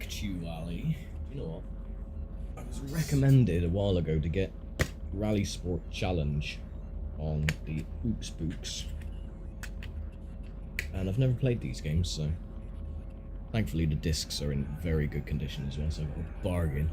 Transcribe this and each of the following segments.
actually, you know what? I was recommended a while ago to get Rallisport Challenge on the Oops Books. And I've never played these games, so thankfully the discs are in very good condition as well, so I've got a bargain.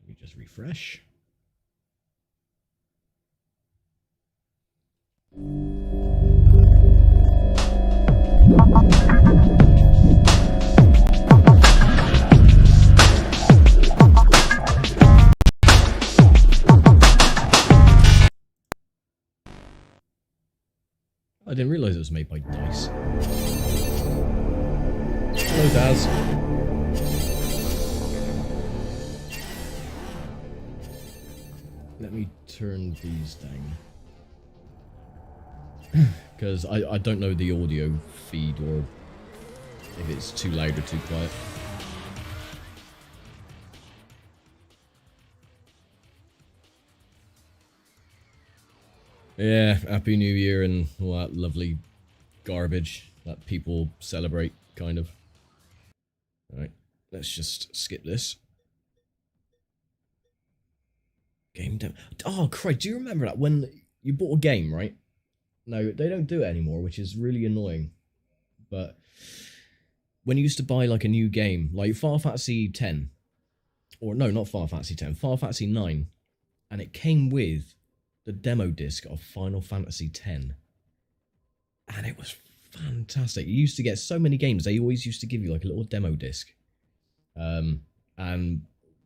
Let me just refresh. I didn't realise it was made by Dice. Hello, Daz. Let me turn these down. Because I don't know the audio feed or if it's too loud or too quiet. Yeah, Happy New Year and all that lovely garbage that people celebrate, kind of. Alright, let's just skip this. Game demo. Oh, Christ, do you remember that when you bought a game, right? No, they don't do it anymore, which is really annoying. But when you used to buy like a new game, like Final Fantasy X, or no, not Final Fantasy X, Final Fantasy 9, and it came with the demo disc of Final Fantasy X. And it was fantastic. You used to get so many games. They always used to give you like a little demo disc. And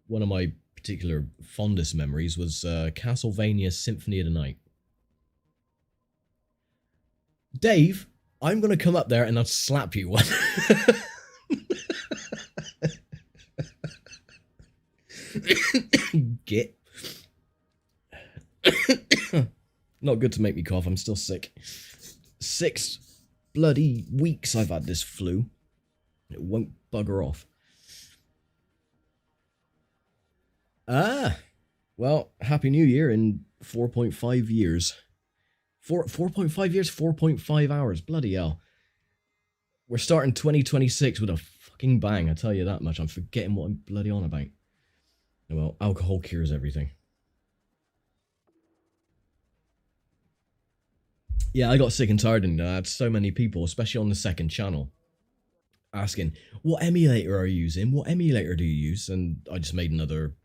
one of my particular fondest memories was Castlevania Symphony of the Night. Dave, I'm going to come up there and I'll slap you one. Get. Not good to make me cough, I'm still sick. 6 bloody weeks I've had this flu. It won't bugger off. Well, Happy New Year in 4.5 years. 4.5 years, 4.5 hours. Bloody hell. We're starting 2026 with a fucking bang, I tell you that much. I'm forgetting what I'm bloody on about. Well, alcohol cures everything. Yeah, I got sick and tired and I had so many people, especially on the second channel, asking, what emulator are you using? What emulator do you use? And I just made another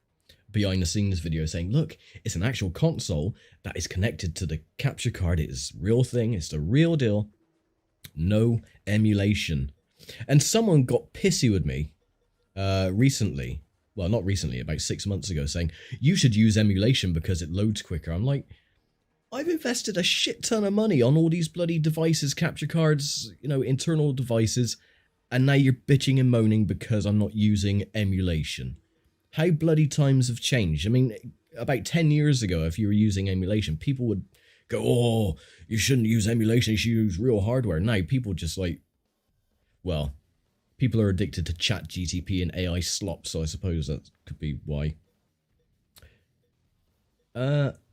behind the scenes video saying, look, it's an actual console that is connected to the capture card. It is a real thing. It's the real deal. No emulation. And someone got pissy with me recently. Well, not recently, about 6 months ago, saying, you should use emulation because it loads quicker. I'm like, I've invested a shit ton of money on all these bloody devices, capture cards, you know, internal devices, and now you're bitching and moaning because I'm not using emulation. How bloody times have changed. I mean, about 10 years ago, if you were using emulation, people would go, oh, you shouldn't use emulation, you should use real hardware. Now, people just like, well, people are addicted to ChatGTP and AI slop, so I suppose that could be why.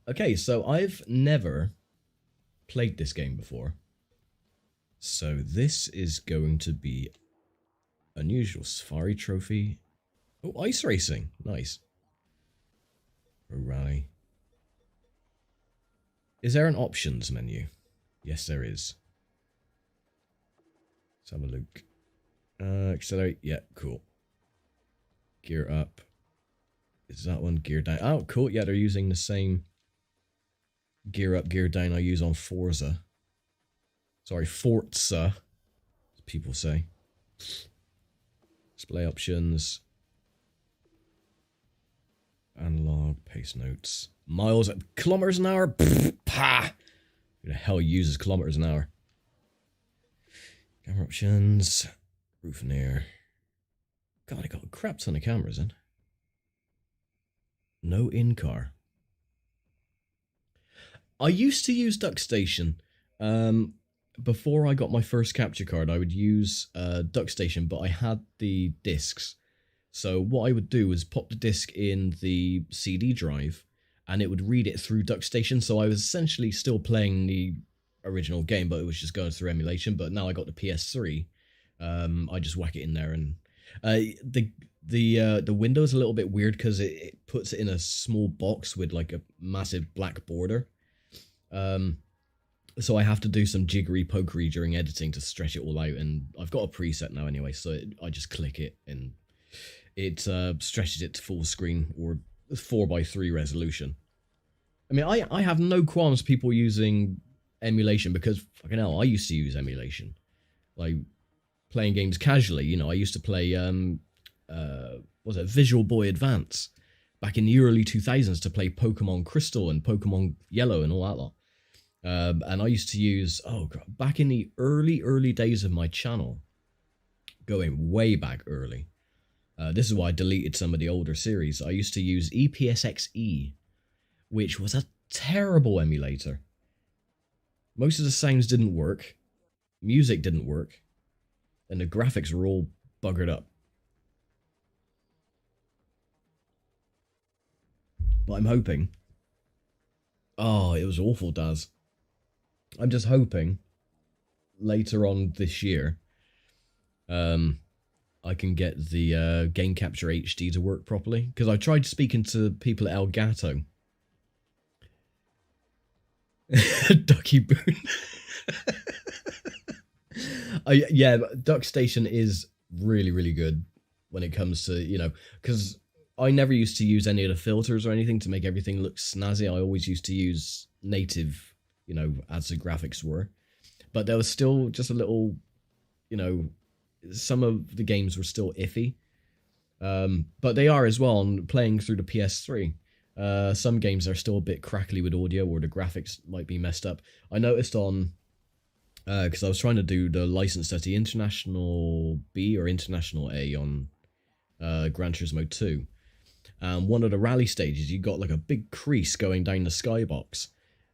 Okay, so I've never played this game before. So this is going to be unusual. Safari trophy. Oh, ice racing. Nice. Pro rally. Is there an options menu? Yes, there is. Let's have a look. Accelerate. Yeah, cool. Gear up. Is that one gear down? Oh, cool. Yeah, they're using the same gear up, gear down I use on Forza. Sorry, Forza, as people say. Display options. Analog, pace notes. Miles, kilometers an hour? Pfft, pah! Who the hell uses kilometers an hour? Camera options. Roof and air. God, I got a crap ton of cameras in. No in-car. I used to use DuckStation. Before I got my first capture card, I would use DuckStation, but I had the discs. So what I would do was pop the disc in the CD drive, and it would read it through DuckStation. So I was essentially still playing the original game, but it was just going through emulation. But now I got the PS3, I just whack it in there, and the window's a little bit weird because it puts it in a small box with like a massive black border. So I have to do some jiggery pokery during editing to stretch it all out, and I've got a preset now anyway, so I just click it and it stretches it to full screen or 4:3 resolution. I mean, I have no qualms people using emulation because fucking hell, I used to use emulation, like playing games casually. You know, I used to play was it Visual Boy Advance back in the early 2000s to play Pokemon Crystal and Pokemon Yellow and all that lot. And I used to use, oh god, back in the early days of my channel, going way back early. This is why I deleted some of the older series. I used to use EPSXE, which was a terrible emulator. Most of the sounds didn't work, music didn't work, and the graphics were all buggered up. But I'm hoping... Oh, it was awful, Daz. I'm just hoping later on this year I can get the Game Capture HD to work properly. Because I tried speaking to people at Elgato. Ducky Boon. Yeah, DuckStation is really, really good when it comes to, you know, because I never used to use any of the filters or anything to make everything look snazzy. I always used to use native, you know, as the graphics were. But there was still just a little, you know, some of the games were still iffy. But they are as well on playing through the PS3. Some games are still a bit crackly with audio or the graphics might be messed up. I noticed on, because I was trying to do the license at the International B or International A on Gran Turismo 2. One of the rally stages, you got like a big crease going down the skybox.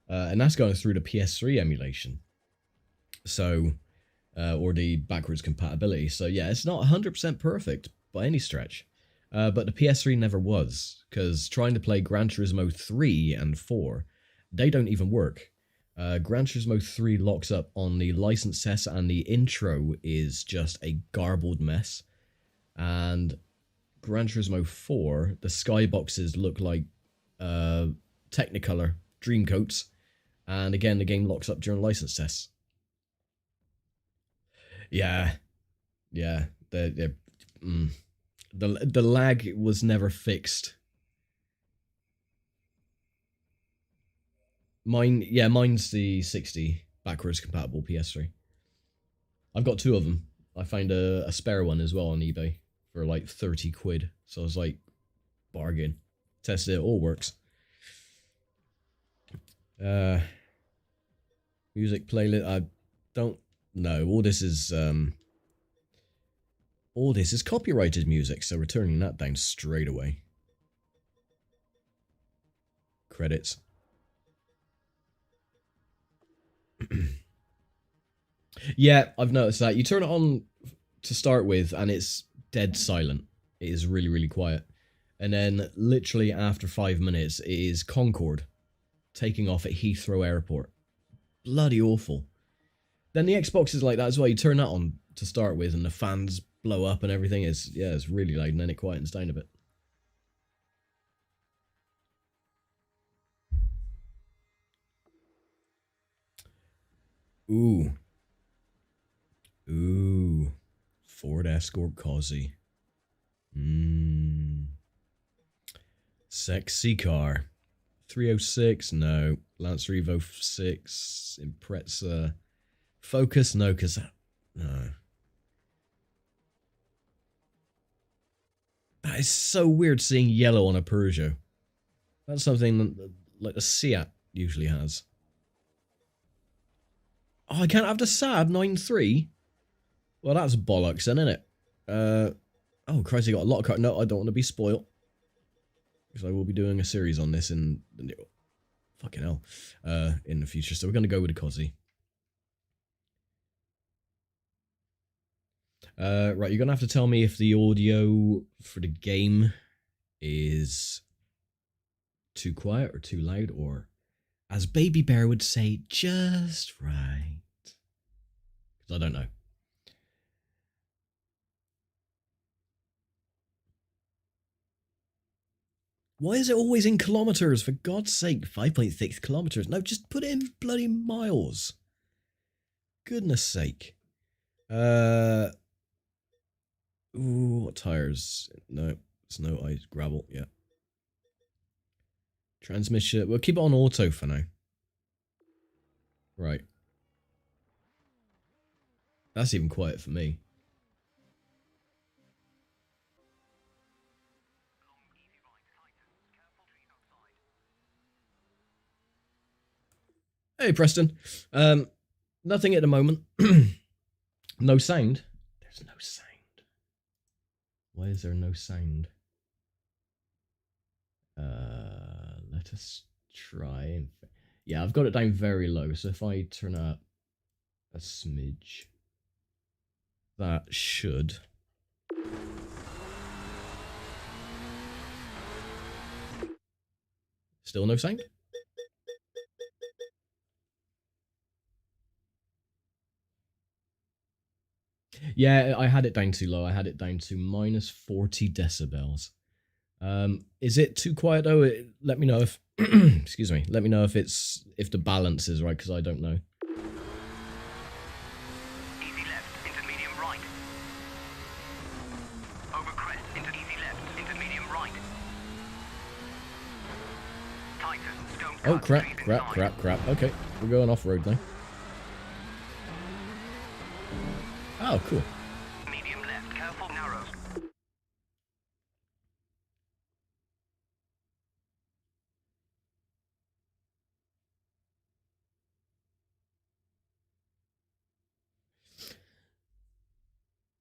And that's going through the PS3 emulation. So, or the backwards compatibility. So yeah, it's not 100% perfect by any stretch. But the PS3 never was, because trying to play Gran Turismo 3 and 4, they don't even work. Gran Turismo 3 locks up on the license test, and the intro is just a garbled mess. And Gran Turismo 4, the skyboxes look like Technicolor Dreamcoats, and again, the game locks up during license tests. Yeah, the lag was never fixed. Mine's the 60 backwards compatible PS3. I've got two of them. I found a spare one as well on eBay for like 30 quid. So I was like, bargain. Tested it, all works. Music playlist, I don't know. All this is copyrighted music, so we're turning that down straight away. Credits. Yeah, I've noticed that. You turn it on to start with, and it's dead silent. It is really, really quiet. And then, literally after 5 minutes, it is Concorde taking off at Heathrow Airport. Bloody awful. Then the Xbox is like that as well. You turn that on to start with, and the fans blow up and everything. It's really loud, and then it quietens down a bit. Ooh. Ford Escort Cosy. Sexy car. 306, no. Lancer Evo 6. Impreza. Focus, no, because... No. That is so weird seeing yellow on a Peugeot. That's something like the Seat usually has. Oh, I can't have the Saab 9.3? Well, that's bollocks then, isn't it? Oh, Christ, I got a lot of cars. No, I don't want to be spoiled. Because I will be doing a series on this in the... Fucking hell. In the future. So we're going to go with the Cozzy. Right, you're going to have to tell me if the audio for the game is too quiet or too loud, or, as Baby Bear would say, just right. Because I don't know. Why is it always in kilometers? For God's sake, 5.6 kilometers. No, just put it in bloody miles. Goodness sake. Ooh, what tires? No, it's no ice. Gravel, yeah. Transmission. We'll keep it on auto for now. Right. That's even quiet for me. Hey, Preston. Nothing at the moment. No sound. There's no sound. Why is there no sound? Let us try. Yeah, I've got it down very low, so if I turn up a smidge, that should... Still no sound? Yeah, I had it down too low. I had it down to minus 40 decibels. Is it too quiet though? Let me know if excuse me. Let me know if the balance is right, because I don't know. Easy left into medium right. Over crest into easy left into medium right. Tighten, don't Oh crap. Okay, we're going off road now. Oh, cool. Medium left, careful narrows.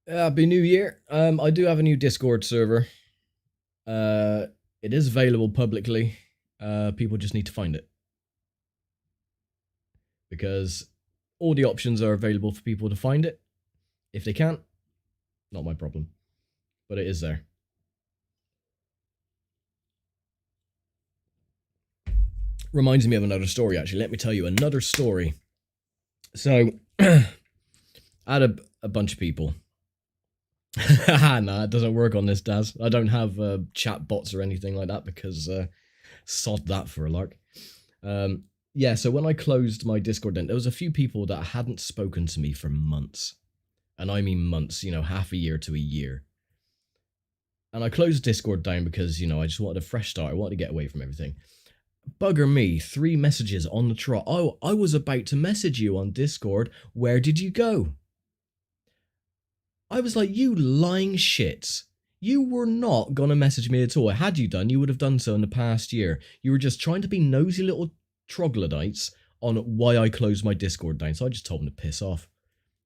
Happy New Year. I do have a new Discord server. It is available publicly. People just need to find it. Because all the options are available for people to find it. If they can't, not my problem. But it is there. Reminds me of another story, actually. Let me tell you another story. So, I had a bunch of people. Nah, it doesn't work on this, Daz. I don't have chat bots or anything like that, because sod that for a lark. Yeah, so when I closed my Discord then, there was a few people that hadn't spoken to me for months. And I mean months, you know, half a year to a year. And I closed Discord down because, you know, I just wanted a fresh start. I wanted to get away from everything. Bugger me, 3 messages on the trot. Oh, I was about to message you on Discord. Where did you go? I was like, you lying shits. You were not going to message me at all. Had you done, you would have done so in the past year. You were just trying to be nosy little troglodytes on why I closed my Discord down. So I just told them to piss off.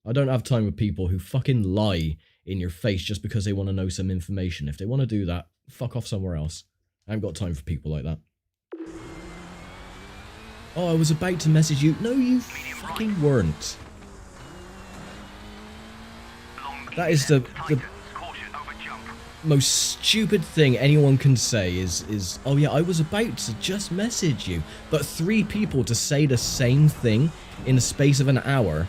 I don't have time with people who fucking lie in your face just because they want to know some information. If they want to do that, fuck off somewhere else. I haven't got time for people like that. Oh, I was about to message you. No, you fucking weren't. That is the most stupid thing anyone can say is, oh yeah, I was about to just message you. But 3 people to say the same thing in the space of an hour?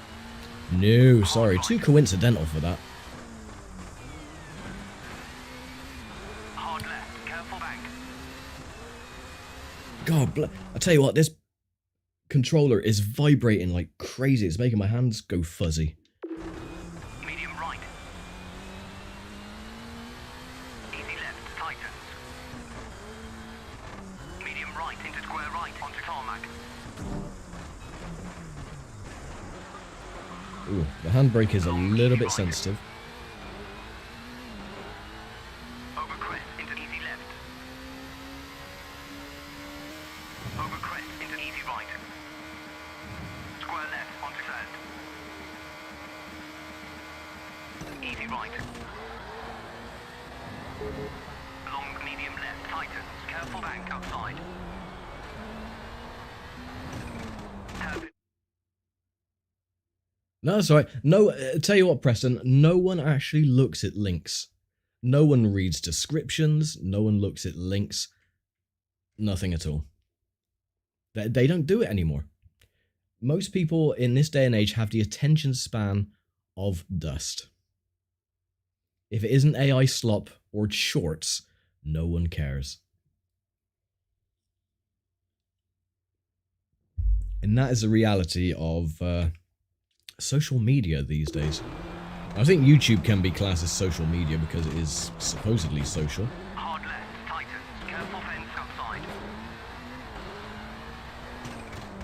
No, sorry, too coincidental for that. Hard left, careful bank. God, I tell you what, this controller is vibrating like crazy. It's making my hands go fuzzy. Medium right. Easy left, tightens. Medium right into square right onto tarmac. Ooh, the handbrake is a little bit sensitive. Over crest into easy left. Square left onto left. Easy right. Long medium left tightens. Careful bank outside. Perfect. No, that's all right. No, tell you what, Preston, no one actually looks at links. No one reads descriptions. No one looks at links. Nothing at all. They don't do it anymore. Most people in this day and age have the attention span of dust. If it isn't AI slop or shorts, no one cares. And that is the reality of social media these days. I think YouTube can be classed as social media because it is supposedly social. Hard left tightens. Careful fence outside.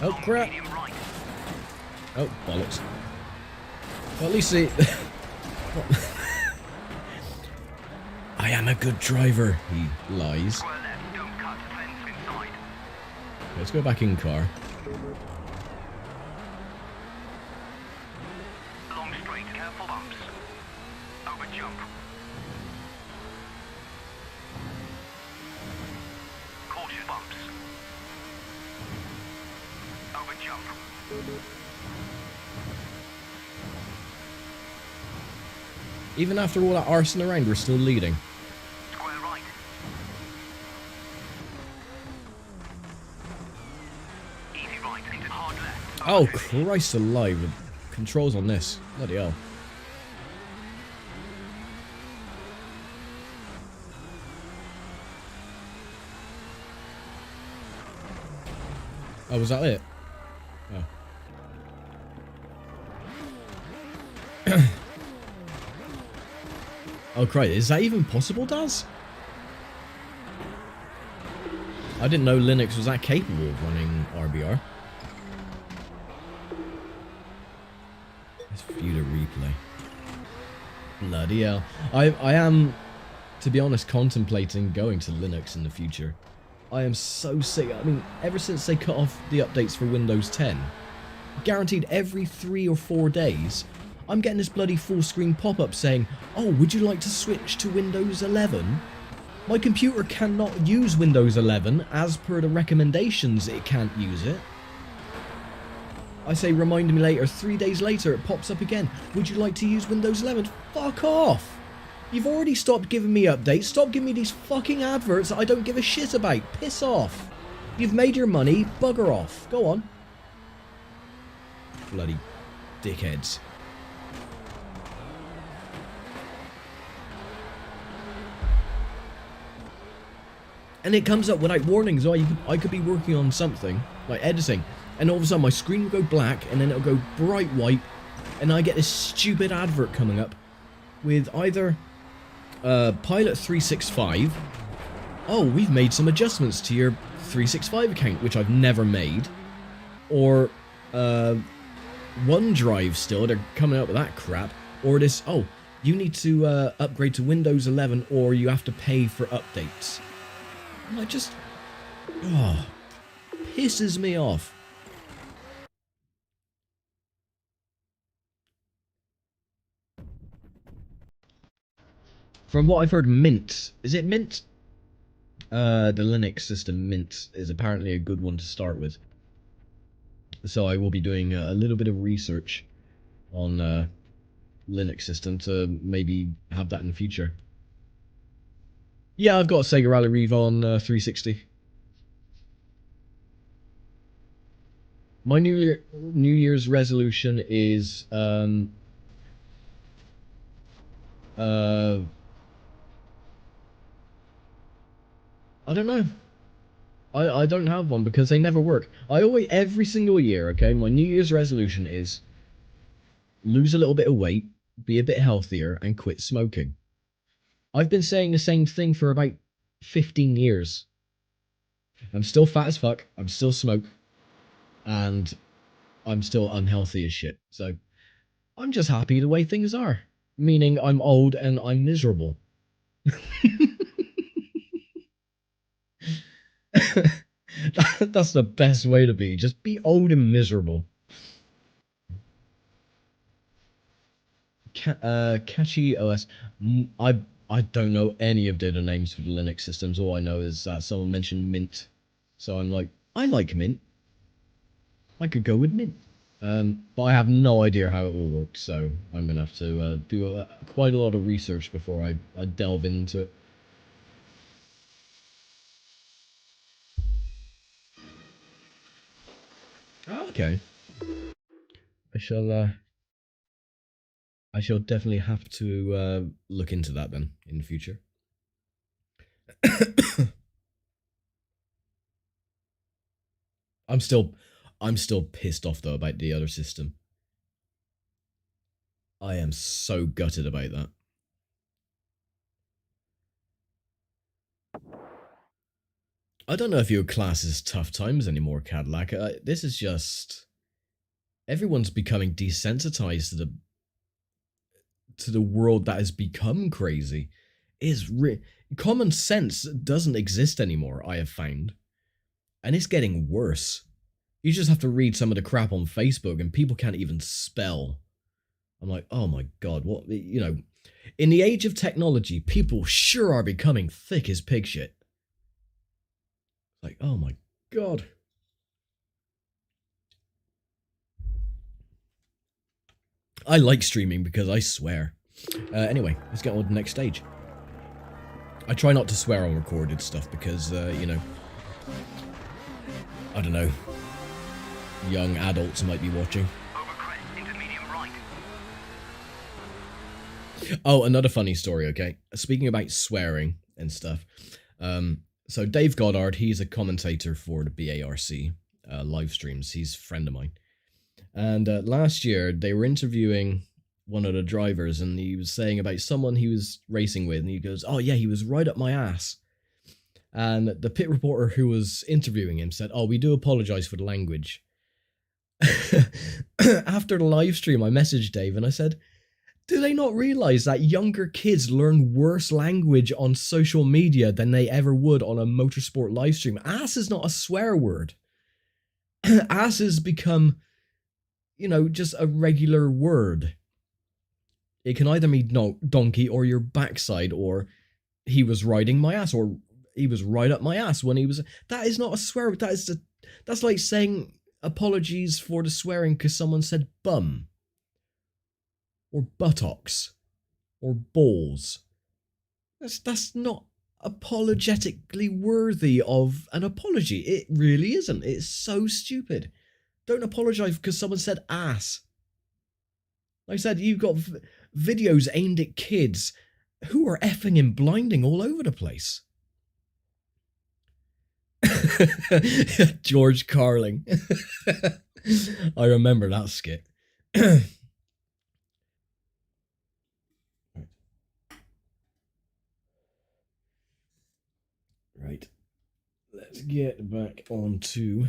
Oh Long crap! medium right. Oh bollocks! Well, at least see. I am a good driver. He lies. Square left. Don't cut. Fence inside. Let's go back in car. Long straight. Careful bumps. Over jump. Caution bumps. Over jump. Even after all that arson around, we're still leading. Square right. Easy right into hard left. Oh Christ alive! The controls on this. Bloody hell. Oh, was that it? Oh. Oh, Christ. Is that even possible, Daz? I didn't know Linux was that capable of running RBR. Let's view the replay. Bloody hell. I am, to be honest, contemplating going to Linux in the future. I am so sick. I mean, ever since they cut off the updates for Windows 10, guaranteed every 3 or 4 days, I'm getting this bloody full screen pop-up saying, oh, would you like to switch to Windows 11? My computer cannot use Windows 11. As per the recommendations, it can't use it. I say, remind me later. 3 days later, it pops up again. Would you like to use Windows 11? Fuck off! You've already stopped giving me updates. Stop giving me these fucking adverts that I don't give a shit about. Piss off. You've made your money. Bugger off. Go on. Bloody dickheads. And it comes up without warnings. Oh, I could be working on something, like editing, and all of a sudden my screen will go black, and then it'll go bright white, and I get this stupid advert coming up with either Pilot 365. Oh, we've made some adjustments to your 365 account, which I've never made. Or OneDrive still, they're coming up with that crap. Or this, oh, you need to upgrade to Windows 11 or you have to pay for updates. And I just, oh, pisses me off. From what I've heard, Mint, is it Mint? The Linux system Mint is apparently a good one to start with. So I will be doing a little bit of research on Linux system to maybe have that in the future. Yeah, I've got a SEGA Rally Rev on 360. My New Year's resolution is I don't know. I don't have one because they never work. I always, every single year, okay, my New Year's resolution is lose a little bit of weight, be a bit healthier, and quit smoking. I've been saying the same thing for about 15 years. I'm still fat as fuck, I'm still smoke, and I'm still unhealthy as shit. So I'm just happy the way things are. Meaning I'm old and I'm miserable. That's the best way to be. Just be old and miserable. Catchy OS. I don't know any of the other names for the Linux systems. All I know is that someone mentioned Mint, so I'm like, I like Mint. I could go with Mint. But I have no idea how it will work, so I'm gonna have to do quite a lot of research before I delve into it. Oh, okay. I shall. I shall definitely have to look into that then in the future. I'm still pissed off though about the other system. I am so gutted about that. I don't know if your class is tough times anymore, Cadillac. This is just everyone's becoming desensitized to the world that has become crazy. Common sense doesn't exist anymore, I have found, and it's getting worse. You just have to read some of the crap on Facebook, and people can't even spell. I'm like, oh my god, what, you know, in the age of technology, people sure are becoming thick as pig shit. Like, oh my god. I like streaming because I swear. Anyway, let's get on to the next stage. I try not to swear on recorded stuff because, you know, I don't know, young adults might be watching. Over crest into medium right. Oh, another funny story, okay? Speaking about swearing and stuff. So Dave Goddard, he's a commentator for the BARC live streams. He's a friend of mine. And last year, they were interviewing one of the drivers, and he was saying about someone he was racing with, and he goes, oh yeah, he was right up my ass. And the pit reporter who was interviewing him said, oh, we do apologize for the language. After the live stream, I messaged Dave and I said, do they not realize that younger kids learn worse language on social media than they ever would on a motorsport live stream? Ass is not a swear word. Ass has become, you know, just a regular word. It can either mean donkey or your backside, or he was riding my ass, or he was right up my ass when he was. That is not a swear word. That's like saying apologies for the swearing because someone said bum, or buttocks, or balls. That's not apologetically worthy of an apology. It really isn't. It's so stupid. Don't apologize because someone said ass. Like I said, you've got videos aimed at kids who are effing and blinding all over the place. George Carling. I remember that skit. Right. Let's get back on to...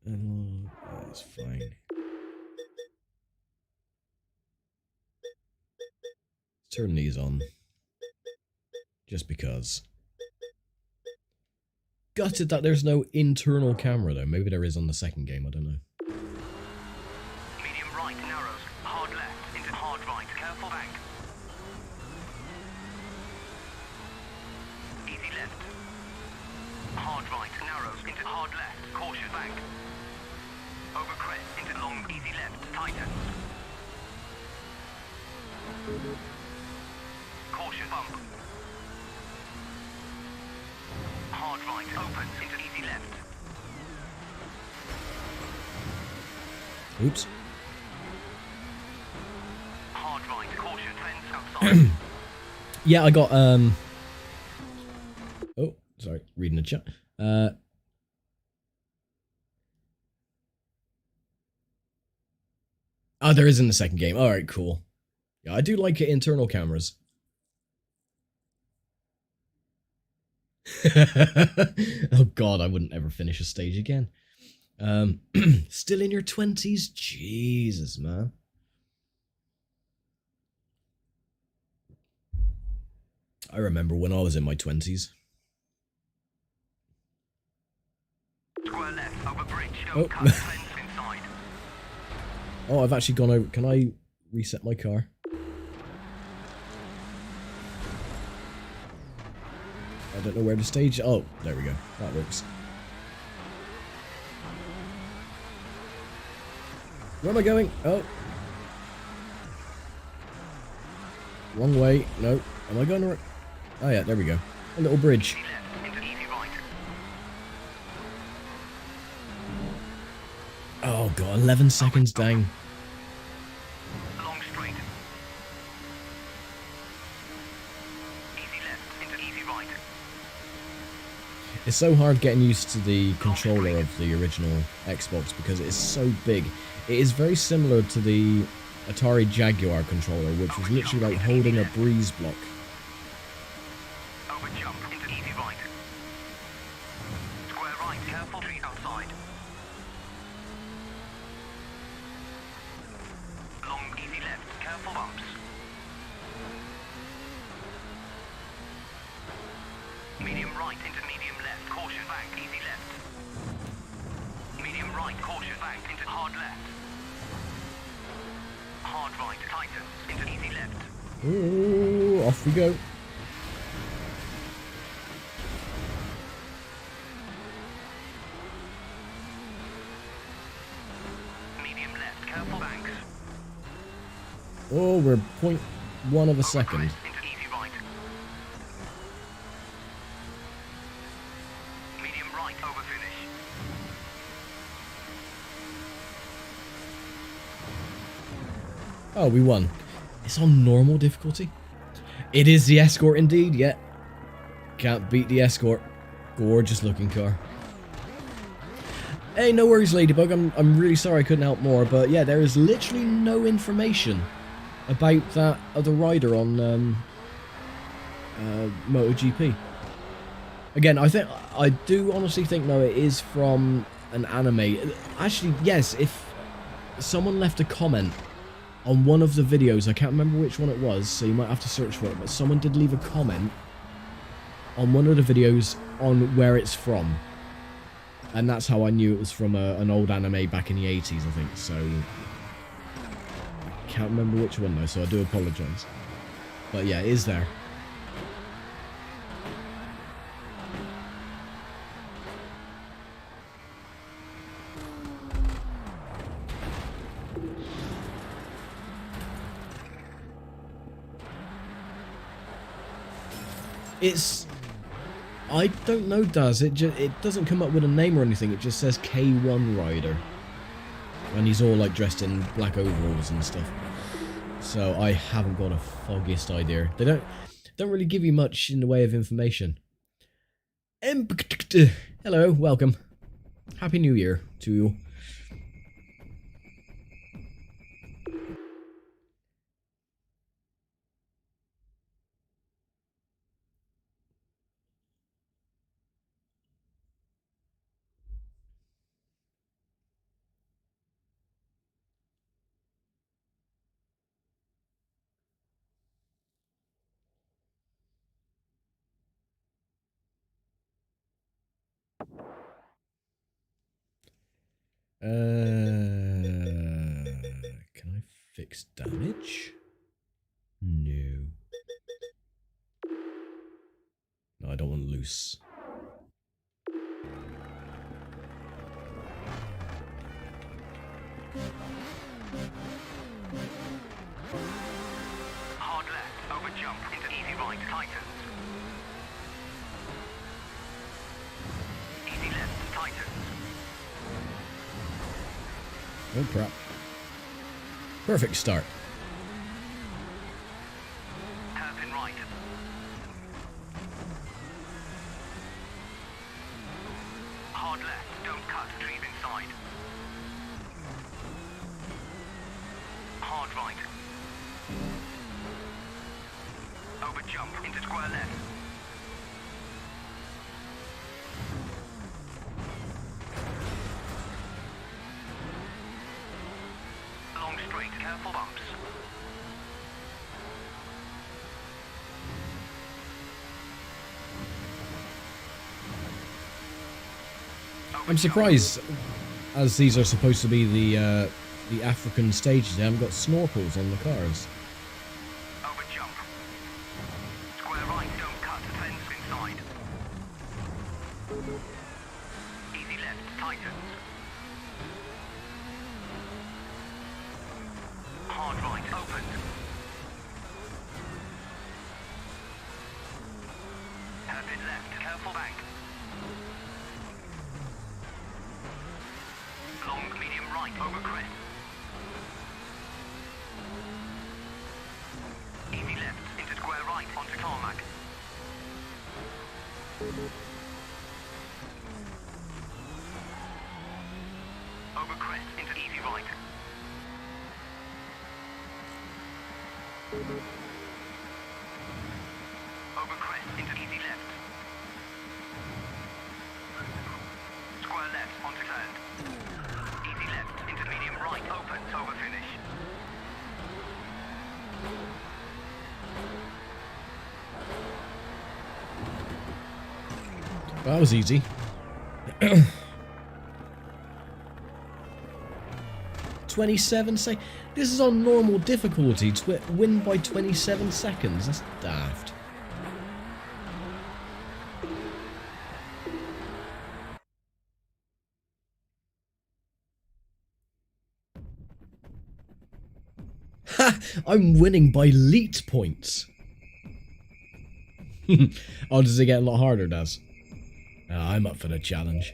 that's fine. Turn these on. Just because. Gutted that there's no internal camera though. Maybe there is on the second game, I don't know. Medium right narrows. Hard left into hard right. Careful bank. Easy left. Hard right narrows into hard left. Caution bank. Over crest into long. Easy left. Tighten. Caution bump. Hard right opens into easy left. Oops. Hard right. Caution fence outside. Yeah, I got oh, sorry, reading the chat. Oh, there is in the second game. Alright, cool. Yeah, I do like internal cameras. Oh god, I wouldn't ever finish a stage again. Still in your 20s? Jesus, man. I remember when I was in my 20s. Square left over bridge. Don't cut fence inside. Oh, I've actually gone over. Can I reset my car. I don't know where the stage... Oh, there we go. That works. Where am I going? Oh. Wrong way. No. Am I going the right... Oh yeah, there we go. A little bridge. Oh god, 11 seconds, dang. Long straight. Easy left into easy right. It's so hard getting used to the controller of the original Xbox because it's so big. It is very similar to the Atari Jaguar controller, which was literally like holding a breeze block. Over jump into easy right. Square right, careful tree outside. Long easy left, careful bumps. Medium right into medium left, caution back, easy left. Medium right, caution back into hard left. Hard right, tightens into easy left. Ooh, off we go. Medium left, careful banks. Oh, we're 0.1 of a second. Into easy right. Medium right, over finish. Oh, we won. It's on normal difficulty. It is the Escort indeed, yeah. Can't beat the Escort. Gorgeous looking car. Hey, no worries, Ladybug. I'm really sorry I couldn't help more, but yeah, there is literally no information about that other rider on MotoGP. Again, I do honestly think, no, it is from an anime. Actually, yes, if someone left a comment on one of the videos, I can't remember which one it was, so you might have to search for it, but someone did leave a comment on one of the videos on where it's from. And that's how I knew it was from an old anime back in the 80s, I think, so... I can't remember which one though, so I do apologise. But yeah, it is there. It's... I don't know, Daz. It doesn't come up with a name or anything. It just says K1 Rider. And he's all like dressed in black overalls and stuff. So I haven't got a foggiest idea. They don't really give you much in the way of information. Hello, welcome. Happy New Year to you. Can I fix damage? No. No, I don't want loose. Hard left, over jump into easy right, tightens. Easy left, tightens. Oh crap. Perfect start. Hairpin right. Hard left, don't cut, trees inside. Hard right. Over jump into square left. Long straight, careful bumps. I'm surprised, as these are supposed to be the the African stages, they haven't got snorkels on the cars. Over jump. Square right, don't cut. Fence inside. Easy left, tightens. Hard right, open. Hairpin left, careful bank. Long, medium right, over crest. Easy left, into square right, onto tarmac. Over crest, into easy right. Over crest, into easy left. Square left, onto turn. Easy left, into medium right, open, over finish. That was easy. 27 seconds. This is on normal difficulty to win by 27 seconds. That's daft. Ha! I'm winning by leet points. Oh, does it get a lot harder, Daz? I'm up for the challenge.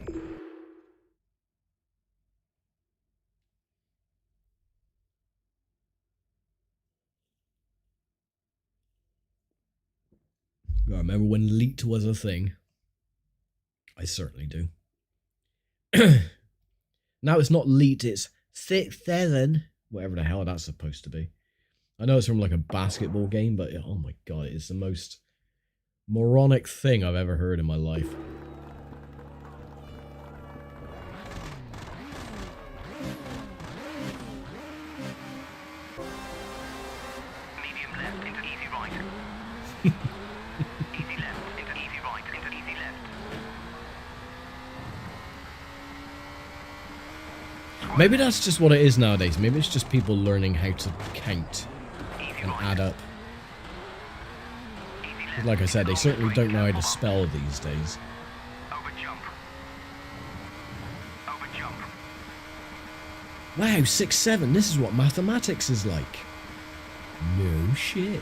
I remember when leet was a thing. I certainly do. Now it's not leet, it's 6-7. Whatever the hell that's supposed to be. I know it's from like a basketball game, but oh my god, it is the most moronic thing I've ever heard in my life. Medium left, into easy right. Easy left, into easy right, into easy left. Maybe that's just what it is nowadays. Maybe it's just people learning how to count Easy and right. add up. Easy left. Like I said, they certainly don't know how to spell these days. Over jump. Over jump. Wow, 6-7. This is what mathematics is like. No shit.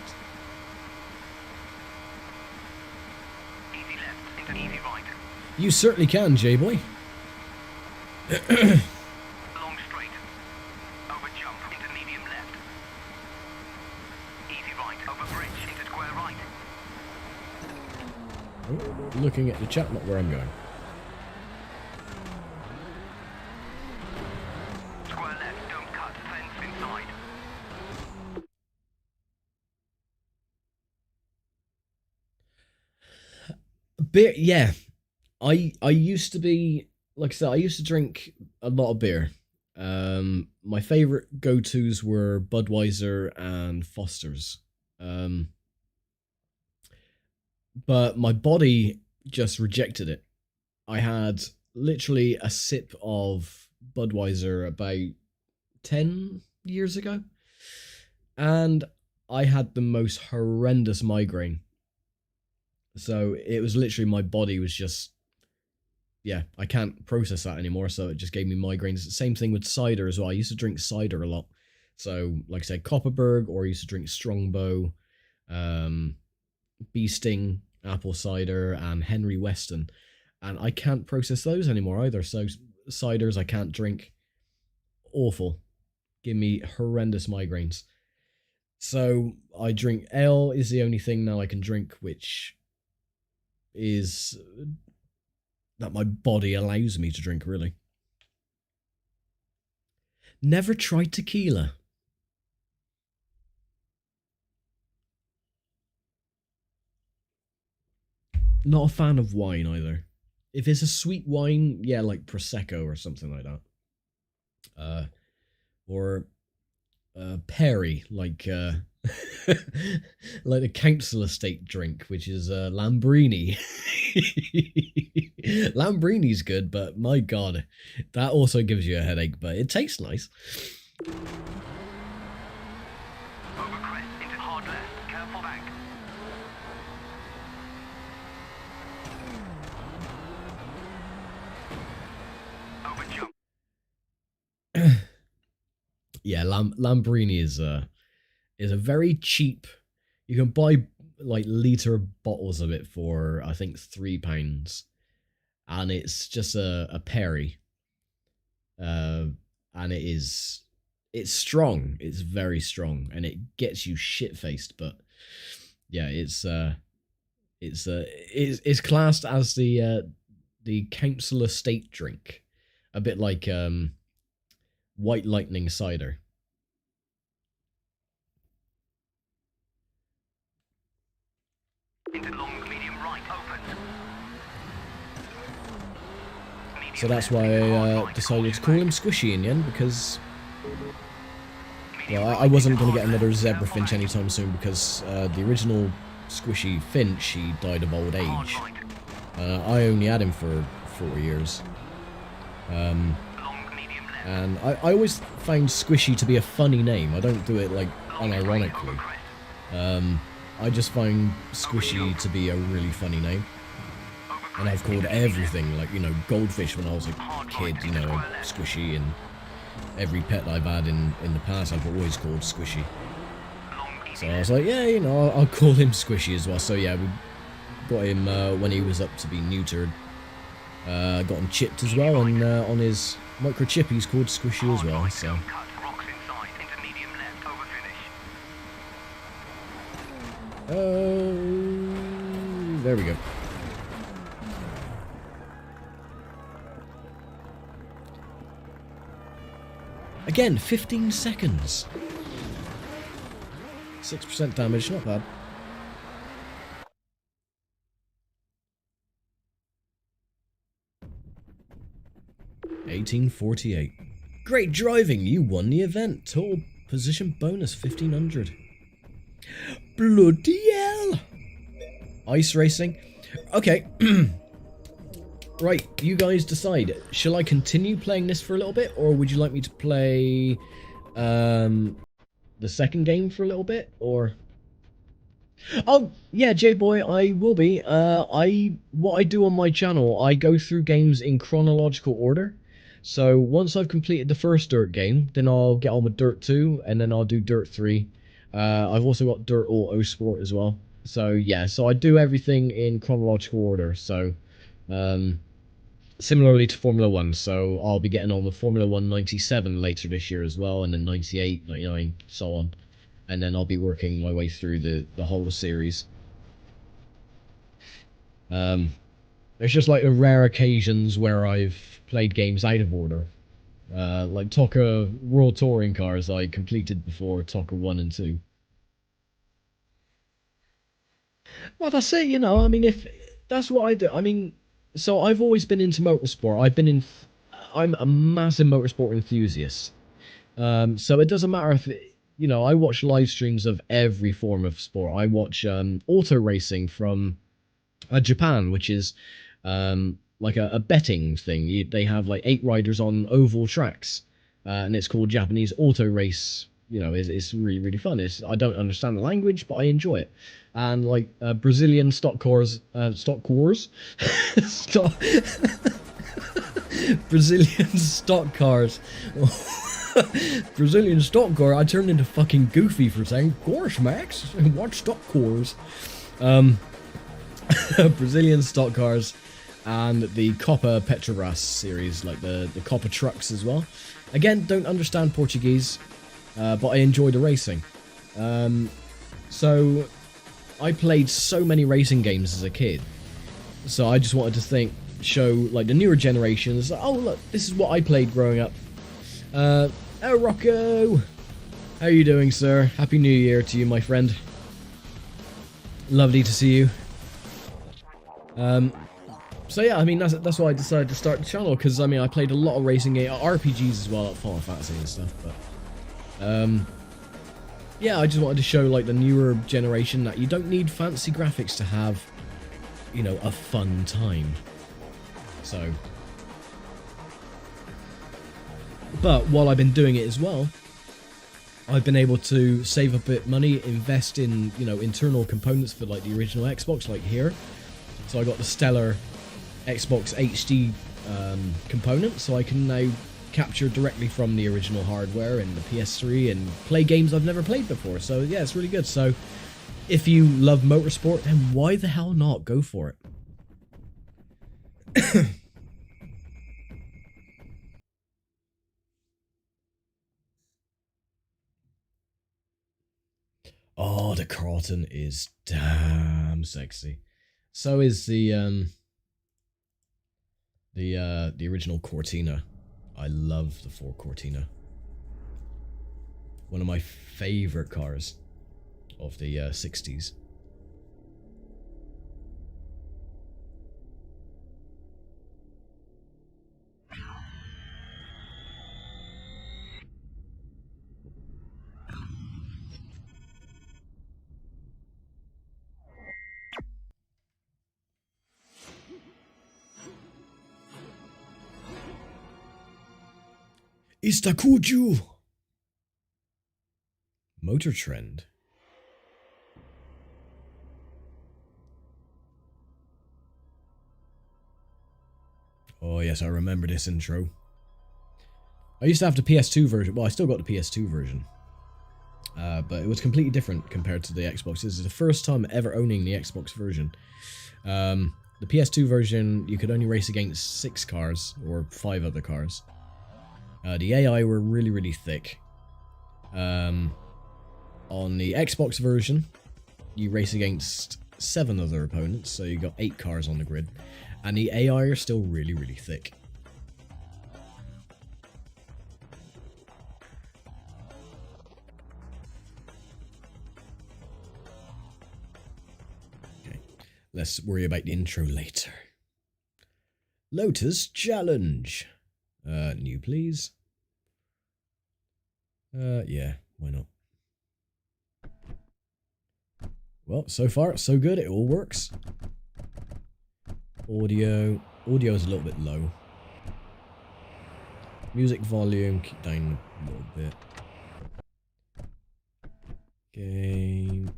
Easy left, into easy right. You certainly can, J-boy. Long straight. Over jump, into medium left. Easy right, over bridge, into square right. Oh, looking at the chat, not where I'm going. Square left, don't cut, fence inside. Beer, yeah. I used to be, like I said, I used to drink a lot of beer. My favorite go-tos were Budweiser and Foster's. But my body just rejected it. I had literally a sip of Budweiser about 10 years ago, and I had the most horrendous migraine. So it was literally, my body was just, yeah, I can't process that anymore, so it just gave me migraines. Same thing with cider as well. I used to drink cider a lot. So, like I said, Copperberg, or I used to drink Strongbow, Bee Sting, apple cider, and Henry Weston. And I can't process those anymore either. So ciders I can't drink. Awful. Give me horrendous migraines. So I drink ale is the only thing now I can drink, which is that my body allows me to drink, really. Never tried tequila. Not a fan of wine either. If it's a sweet wine, yeah, like Prosecco or something like that. Or Perry, like like a council estate drink, which is Lambrini. Lambrini's good, but my god, that also gives you a headache, but it tastes nice. Over crest into hard left. Careful bank. Over jump. Yeah, Lamborghini is a very cheap. You can buy like liter bottles of it for I think £3, and it's just a Perry. And it's strong. It's very strong, and it gets you shit faced. But yeah, it's classed as the council estate drink, a bit like White Lightning cider. Into long, medium right, open. So that's why I decided to call him Squishy in the end, because well, I wasn't going to get another zebra finch anytime soon, because the original Squishy Finch, he died of old age. I only had him for 4 years. And I always found Squishy to be a funny name. I don't do it like unironically. I just find Squishy to be a really funny name. And I've called everything, like, you know, goldfish when I was a kid, you know, Squishy, and every pet I've had in the past I've always called Squishy. So I was like, yeah, you know, I'll call him Squishy as well. So yeah, we got him when he was up to be neutered. Got him chipped as well, and on his microchip he's called Squishy as well, so... there we go. Again, 15 seconds. 6% damage, not bad. $18.48. Great driving, you won the event. Total position bonus 1500. Bloody hell! Ice racing. Okay. Right, you guys decide. Shall I continue playing this for a little bit, or would you like me to play the second game for a little bit, or... Oh, yeah, J-Boy, I will be. What I do on my channel, I go through games in chronological order. So once I've completed the first Dirt game, then I'll get on with Dirt 2, and then I'll do Dirt 3. I've also got Dirt Auto Sport as well. So yeah, so I do everything in chronological order. So similarly to Formula 1, so I'll be getting on with Formula 1 97 later this year as well, and then 98, 99, so on. And then I'll be working my way through the whole series. There's just like the rare occasions where I've played games out of order. Like TOCA World Touring Cars I completed before TOCA 1 and 2. Well, that's it, you know, I mean, if that's what I do. I mean, so I've always been into motorsport. I'm a massive motorsport enthusiast. So it doesn't matter if, you know, I watch live streams of every form of sport. I watch auto racing from Japan, which is like a betting thing. They have like 8 riders on oval tracks, and it's called Japanese auto race. You know, it's really, really fun. I don't understand the language, but I enjoy it. And like Brazilian stock cars, Brazilian stock cars. Brazilian stock car. I turned into fucking Goofy for saying, of course, Max. Watch stock cars. Brazilian stock cars, and the Copa Petrobras series, like the Copa trucks as well. Again, don't understand Portuguese, but I enjoy the racing. So I played so many racing games as a kid, so I just wanted to show like the newer generations, oh look, this is what I played growing up. Oh, Rocco, how are you doing, sir? Happy New Year to you, my friend. Lovely to see you. So yeah, I mean, that's why I decided to start the channel, because I mean, I played a lot of racing games, RPGs as well, like Final Fantasy and stuff, but yeah, I just wanted to show like the newer generation that you don't need fancy graphics to have, you know, a fun time. So, but while I've been doing it as well, I've been able to save a bit money, invest in, you know, internal components for like the original Xbox, like here. So I got the stellar Xbox HD component, so I can now capture directly from the original hardware and the PS3 and play games I've never played before. So yeah, it's really good. So if you love motorsport, then why the hell not? Go for it. Oh, the Carlton is damn sexy. So is the original Cortina. I love the Ford Cortina. One of my favorite cars of the 60s. Istakuju! Motor Trend. Oh yes, I remember this intro. I used to have the PS2 version. Well, I still got the PS2 version. But it was completely different compared to the Xbox. This is the first time ever owning the Xbox version. The PS2 version, you could only race against 6 cars, or 5 other cars. The AI were really, really thick. On the Xbox version, you race against 7 other opponents, so you got 8 cars on the grid. And the AI are still really, really thick. Okay, let's worry about the intro later. Lotus Challenge. New, please. Yeah, why not? Well, so far, so good. It all works. Audio is a little bit low. Music volume, keep down a little bit. Game.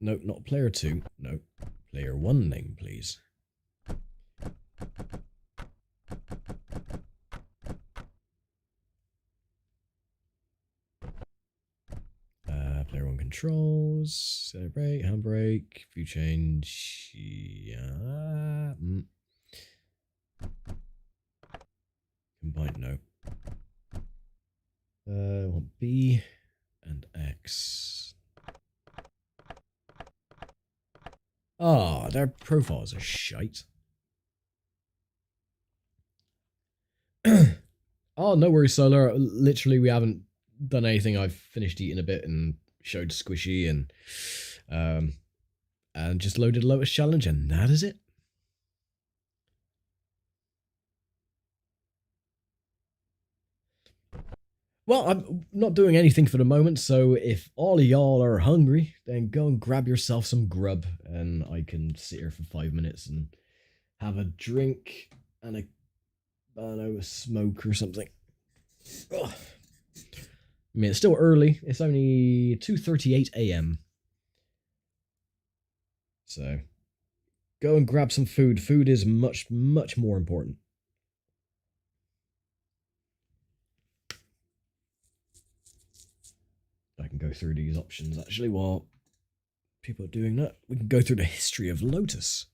No, not player 2. No, player 1 name, please. Player 1 controls, celebrate, handbrake, view change, yeah. Combine, no. I want B and X. Ah, their profiles are shite. Oh, no worries, Solar. Literally, we haven't done anything. I've finished eating a bit and showed Squishy and just loaded Lotus Challenge, and that is it. Well, I'm not doing anything for the moment, so if all of y'all are hungry, then go and grab yourself some grub, and I can sit here for 5 minutes and have a drink and I don't know, a smoke or something. Ugh. I mean, it's still early. It's only 2:38 AM. So, go and grab some food. Food is much, much more important. I can go through these options, actually, while people are doing that. We can go through the history of Lotus.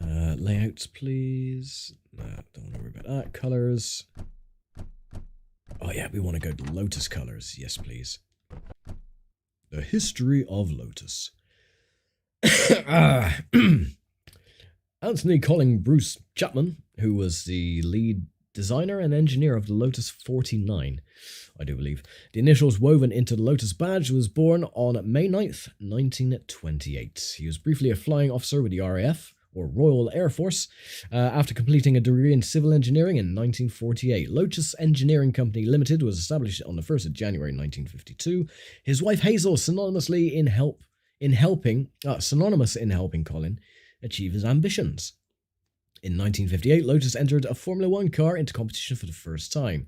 Layouts, please. No, don't want to worry about that. Colors. Oh yeah, we want to go to Lotus colors. Yes, please. The history of Lotus. Anthony Colin Bruce Chapman, who was the lead designer and engineer of the Lotus 49, I do believe. The initials woven into the Lotus badge, was born on May 9th, 1928. He was briefly a flying officer with the RAF, or Royal Air Force, after completing a degree in civil engineering in 1948. Lotus Engineering Company Limited was established on the 1st of January 1952. His wife Hazel, synonymous in helping Colin achieve his ambitions. In 1958, Lotus entered a Formula One car into competition for the first time,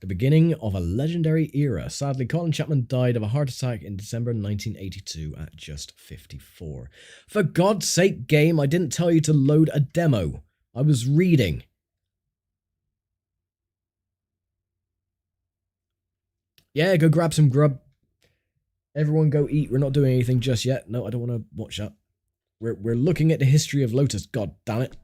the beginning of a legendary era. Sadly, Colin Chapman died of a heart attack in December 1982 at just 54. For God's sake, game, I didn't tell you to load a demo. I was reading. Yeah, go grab some grub. Everyone go eat. We're not doing anything just yet. No, I don't want to watch that. We're looking at the history of Lotus. God damn it.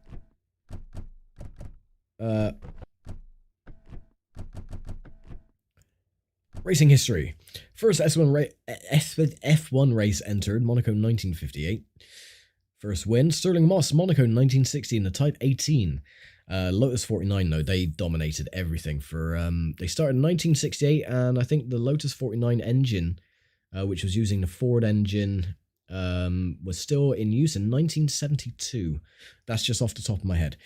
Racing history. First F1 race entered, Monaco 1958. First win, Sterling Moss, Monaco 1960 in the Type 18. Lotus 49, though, they dominated everything for, they started in 1968, and I think the Lotus 49 engine, which was using the Ford engine, was still in use in 1972. That's just off the top of my head.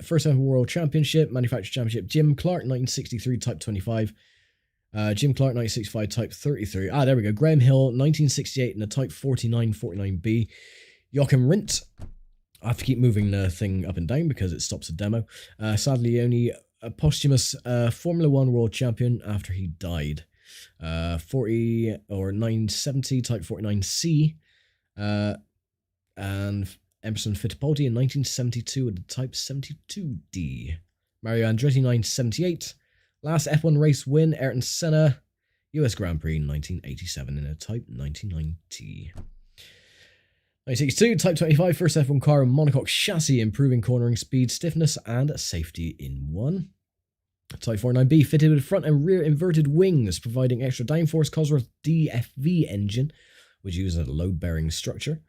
First ever World Championship, Manufacturer Championship, Jim Clark, 1963, Type 25. Jim Clark, 1965, Type 33. Ah, there we go. Graham Hill, 1968 in the Type 49, 49B. Joachim Rindt. I have to keep moving the thing up and down because it stops the demo. Sadly, only a posthumous Formula One World Champion after he died. 40 or 970 Type 49C. And Emerson Fittipaldi in 1972 with the Type 72D. Mario Andretti 1978. Last F1 race win, Ayrton Senna. US Grand Prix 1987 in a Type 99T. 1962, Type 25, first F1 car, monocoque chassis, improving cornering speed, stiffness, and safety in one. Type 49B, fitted with front and rear inverted wings, providing extra downforce. Cosworth DFV engine, which uses a load-bearing structure.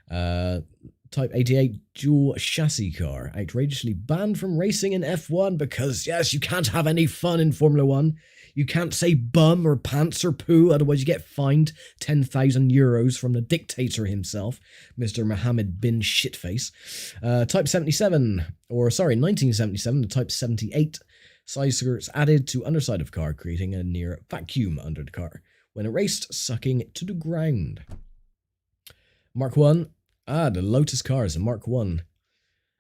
Type 88 dual chassis car, outrageously banned from racing in F1 because, yes, you can't have any fun in Formula 1. You can't say bum or pants or poo, otherwise you get fined 10,000 euros from the dictator himself, Mr. Mohammed bin Shitface. Type 77, or sorry, 1977, the Type 78 side skirts added to underside of car, creating a near vacuum under the car when it raced, sucking it to the ground. Mark 1. The Lotus cars, the Mark 1.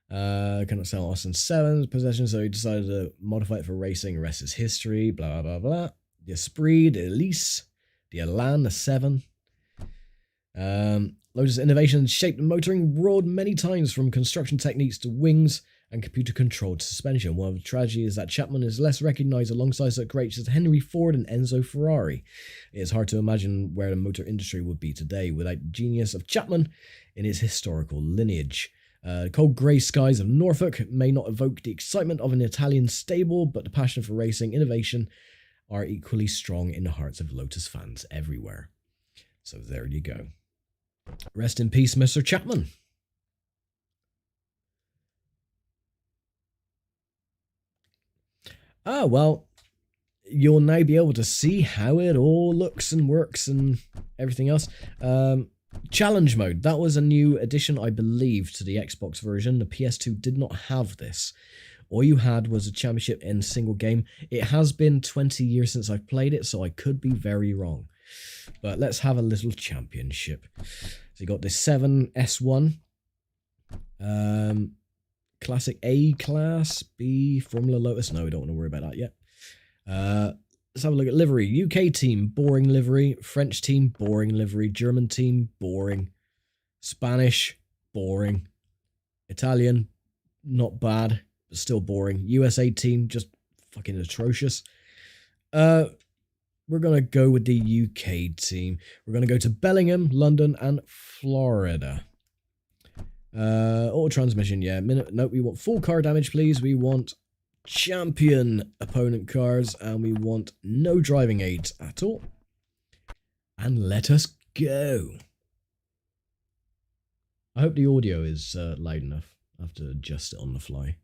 Cannot sell Austin 7's possession, so he decided to modify it for racing. The rest is history, blah, blah, blah. The Esprit, the Elise, the Elan, the 7. Lotus innovations shaped the motoring world many times, from construction techniques to wings and computer-controlled suspension. One of the tragedies is that Chapman is less recognised alongside such greats as Henry Ford and Enzo Ferrari. It is hard to imagine where the motor industry would be today without the genius of Chapman in his historical lineage. Cold grey skies of Norfolk may not evoke the excitement of an Italian stable, but the passion for racing innovation are equally strong in the hearts of Lotus fans everywhere. So there you go. Rest in peace, Mr. Chapman. Ah, well, you'll now be able to see how it all looks and works and everything else. Challenge mode, that was a new addition, I believe, to the Xbox version. The PS2 did not have this. All you had was a championship in single game. It has been 20 years since I've played it, so I could be very wrong. But let's have a little championship. So you got this 7 S1. Classic A class, B, Formula Lotus. No, we don't want to worry about that yet. Let's have a look at livery. UK team, boring livery. French team, boring livery. German team, boring. Spanish, boring. Italian, not bad, but still boring. USA team, just fucking atrocious. We're going to go with the UK team. We're going to go to Bellingham, London, and Florida. Auto transmission, yeah. Nope, we want full car damage, please. We want champion opponent cars, and we want no driving aids at all. And let us go. I hope the audio is loud enough. I have to adjust it on the fly.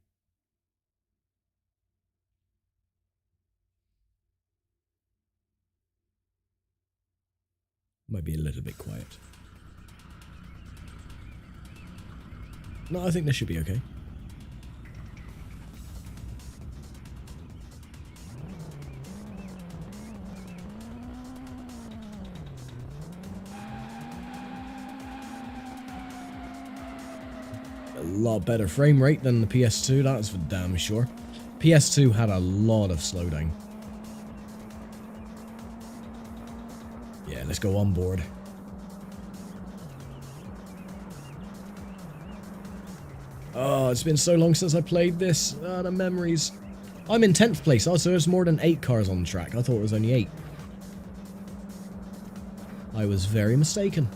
Might be a little bit quiet. No, I think this should be okay. lot better frame rate than the PS2, that's for damn sure. PS2 had a lot of slowdown. Yeah, let's go on board. Oh, it's been so long since I played this. The memories. I'm in 10th place. Also, there's more than 8 cars on the track. I thought it was only 8. I was very mistaken.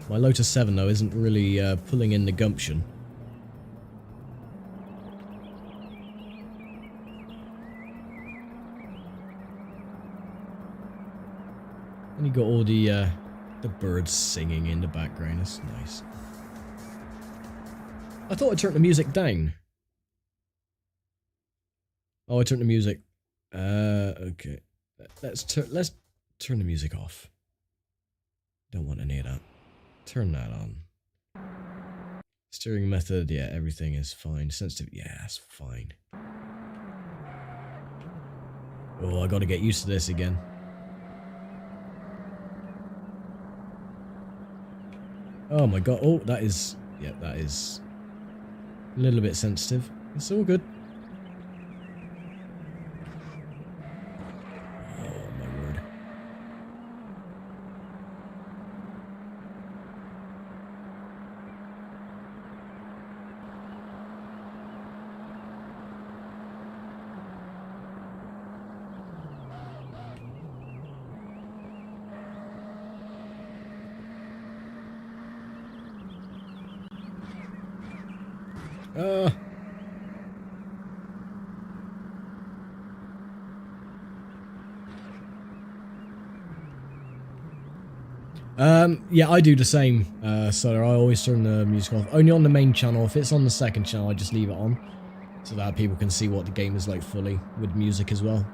My Lotus 7, though, isn't really pulling in the gumption. And you got all the birds singing in the background. That's nice. I thought I turned the music down. Oh, I turned the music. Okay. Let's turn the music off. Don't want any of that. Turn that on. Steering method, yeah, everything is fine. Sensitive, yeah, that's fine. Oh, I gotta get used to this again. Oh my god, oh, that is, yeah, that is a little bit sensitive. It's all good. Oh my word. Yeah, I do the same, so I always turn the music off. Only on the main channel. If it's on the second channel, I just leave it on, so that people can see what the game is like fully, with music as well.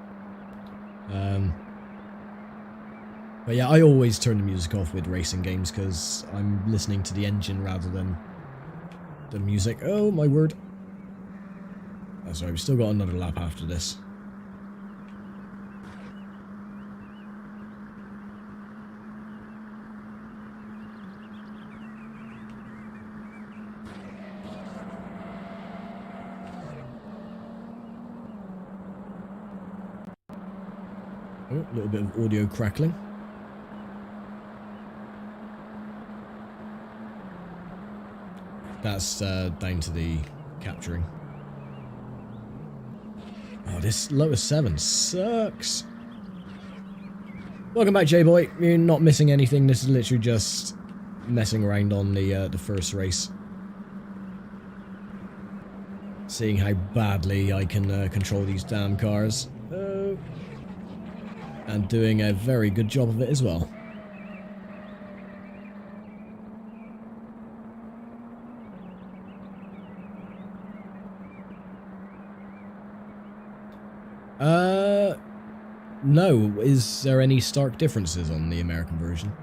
But yeah, I always turn the music off with racing games, because I'm listening to the engine rather than the music. Oh my word. Oh, sorry, we've still got another lap after this. Oh, a little bit of audio crackling. That's down to the capturing. Oh, this Lotus 7 sucks. Welcome back, J-Boy. You're not missing anything. This is literally just messing around on the first race. Seeing how badly I can control these damn cars. And doing a very good job of it as well. No. Is there any stark differences on the American version?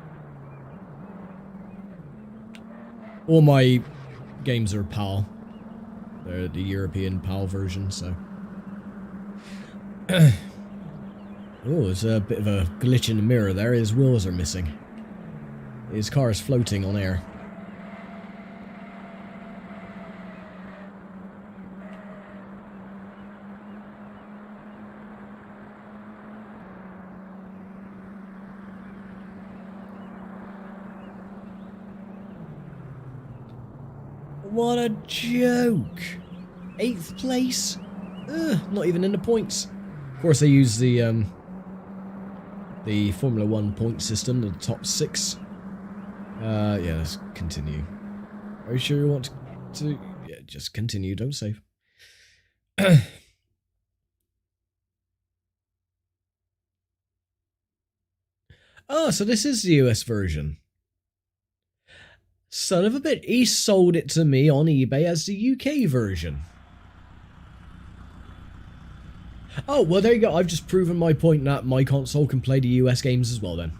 All my games are PAL. They're the European PAL version, so... Oh, there's a bit of a glitch in the mirror there. His wheels are missing. His car is floating on air. What a joke! 8th place? Ugh, not even in the points. Of course, they use the Formula 1 point system, the top 6. Yeah, let's continue. Are you sure you want to? Yeah, just continue, don't save. Oh, so this is the US version. Son of a bitch, he sold it to me on eBay as the UK version. Oh, well there you go, I've just proven my point that my console can play the US games as well then.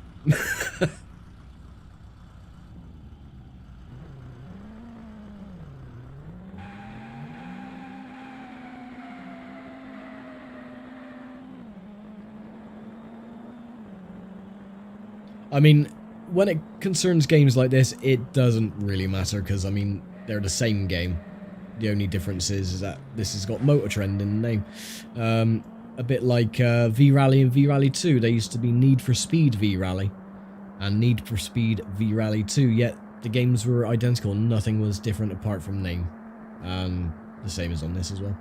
I mean, when it concerns games like this, it doesn't really matter, because, I mean, they're the same game. The only difference is that this has got Motor Trend in the name. A bit like V-Rally and V-Rally 2. They used to be Need for Speed V-Rally and Need for Speed V-Rally 2, yet the games were identical. Nothing was different apart from name. And the same as on this as well.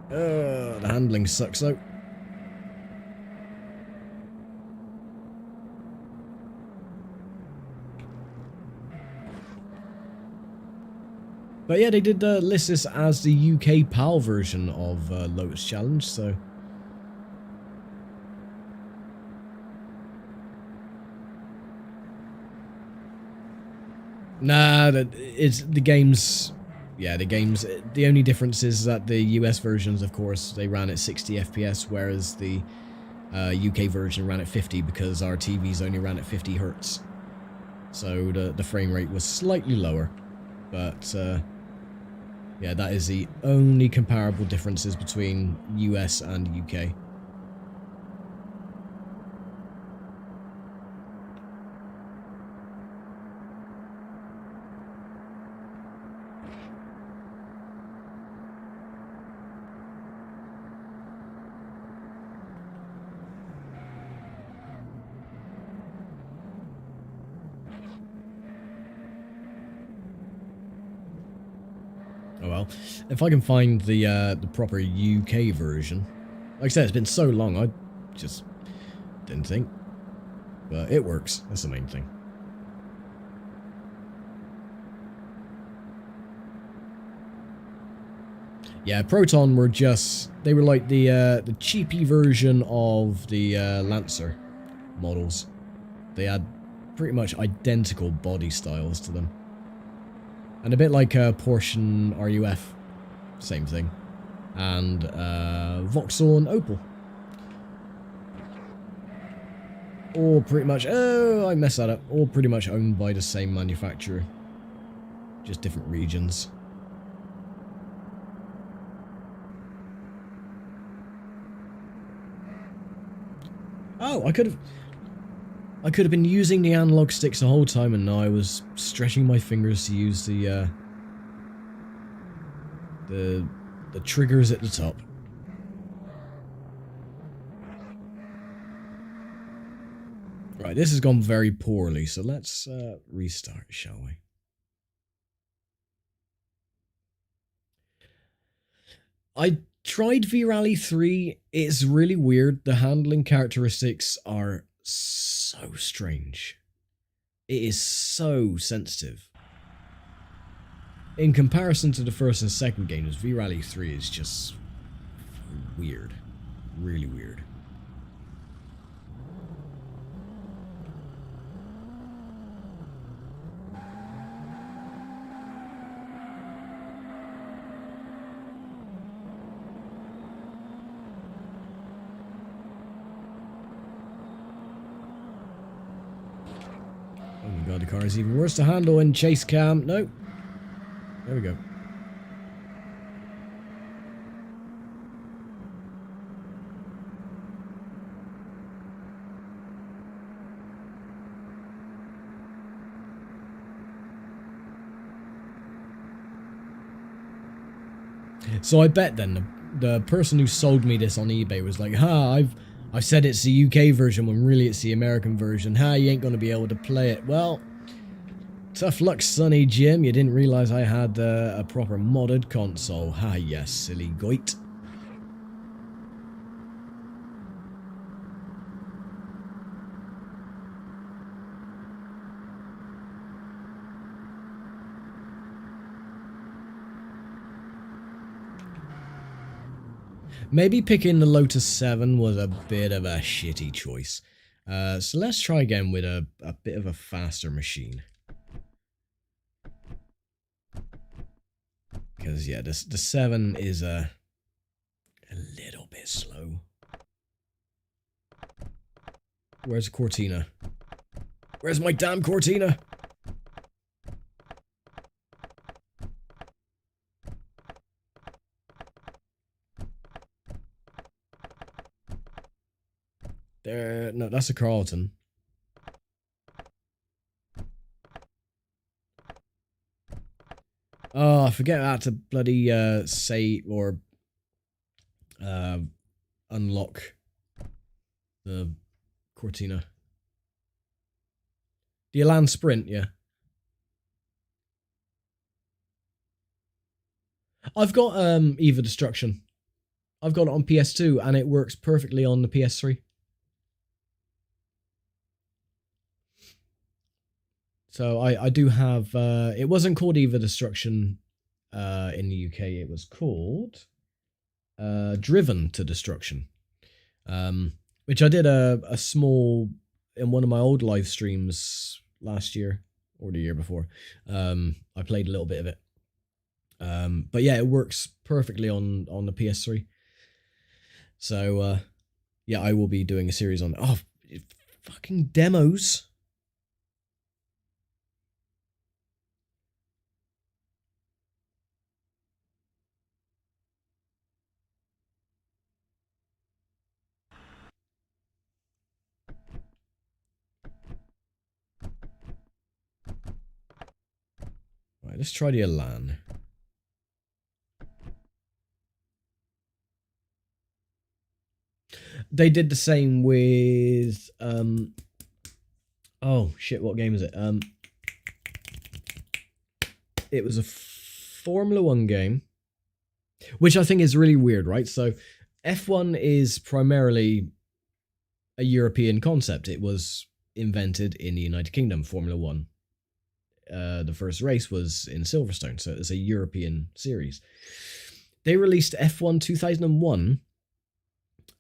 The handling sucks though. But yeah, they did list this as the UK PAL version of Lotus Challenge, so... Nah, it's the games... Yeah, the games... The only difference is that the US versions, of course, they ran at 60 FPS, whereas the UK version ran at 50 because our TVs only ran at 50 Hz. So the frame rate was slightly lower, but... yeah, that is the only comparable differences between US and UK. Oh well, if I can find the proper UK version. Like I said, it's been so long, I just didn't think. But it works, that's the main thing. Yeah, Proton were just... They were like the cheapy version of the Lancer models. They had pretty much identical body styles to them. And a bit like Porsche and RUF, same thing. And Vauxhall and Opel. All pretty much, oh, I messed that up. All pretty much owned by the same manufacturer. Just different regions. Oh, I could have been using the analog sticks the whole time, and now I was stretching my fingers to use the triggers at the top. Right, this has gone very poorly, so let's restart, shall we? I tried V-Rally 3. It's really weird. The handling characteristics are so strange. It is so sensitive. In comparison to the first and second games, V-Rally 3 is just weird. Really weird. Oh my god, the car is even worse to handle in chase cam. No. There we go. So I bet then the person who sold me this on eBay was like, I've said it's the UK version when really it's the American version. You ain't gonna be able to play it. Well, tough luck, Sonny Jim. You didn't realize I had a proper modded console. You silly goit. Maybe picking the Lotus 7 was a bit of a shitty choice. So let's try again with a bit of a faster machine. Because, yeah, the 7 is a little bit slow. Where's Cortina? Where's my damn Cortina? There, no, that's a Carlton. Oh, I forget how to bloody say or unlock the Cortina. The Elan Sprint, yeah. I've got Eva Destruction. I've got it on PS2 and it works perfectly on the PS3. So I do have it wasn't called Eva Destruction in the UK, it was called Driven to Destruction. Which I did a small in one of my old live streams last year or the year before. I played a little bit of it. But yeah, it works perfectly on the PS3. So yeah, I will be doing a series on fucking demos. Right, let's try the Elan. They did the same with oh shit, what game is it? It was a Formula 1 game, which I think is really weird, right? So F1 is primarily a European concept. It was invented in the United Kingdom, Formula 1. The first race was in Silverstone, so it's a European series. They released F1 2001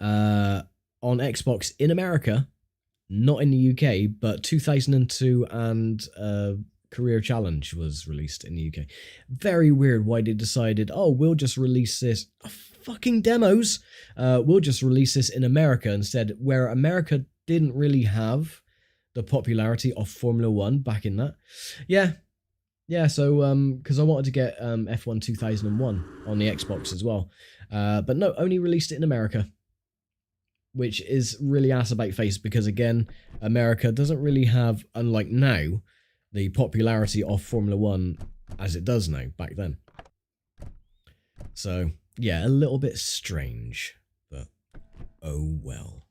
on Xbox in America, not in the UK, but 2002 and Career Challenge was released in the UK. Very weird why they decided, oh, we'll just release this fucking demos. We'll just release this in America instead, where America didn't really have the popularity of Formula 1 back in that. Yeah, so because I wanted to get F1 2001 on the Xbox as well. But no, only released it in America, which is really ass about face because, again, America doesn't really have, unlike now, the popularity of Formula 1 as it does now, back then. So, yeah, a little bit strange, but oh well.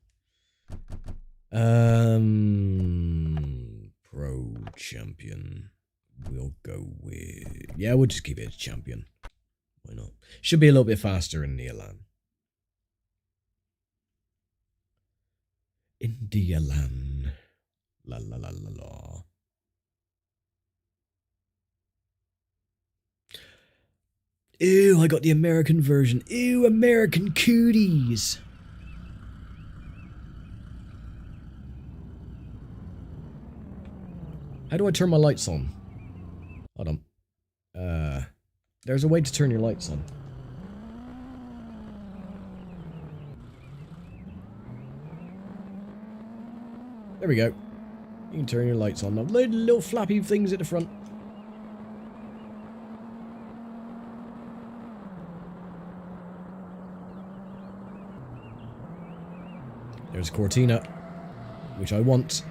Pro champion. We'll go with... yeah, we'll just keep it as champion. Why not? Should be a little bit faster in the Elan. In the Elan. La la la la la. Ew, I got the American version. Ew, American cooties. How do I turn my lights on? Hold on. There's a way to turn your lights on. There we go. You can turn your lights on now. Little flappy things at the front. There's Cortina, which I want.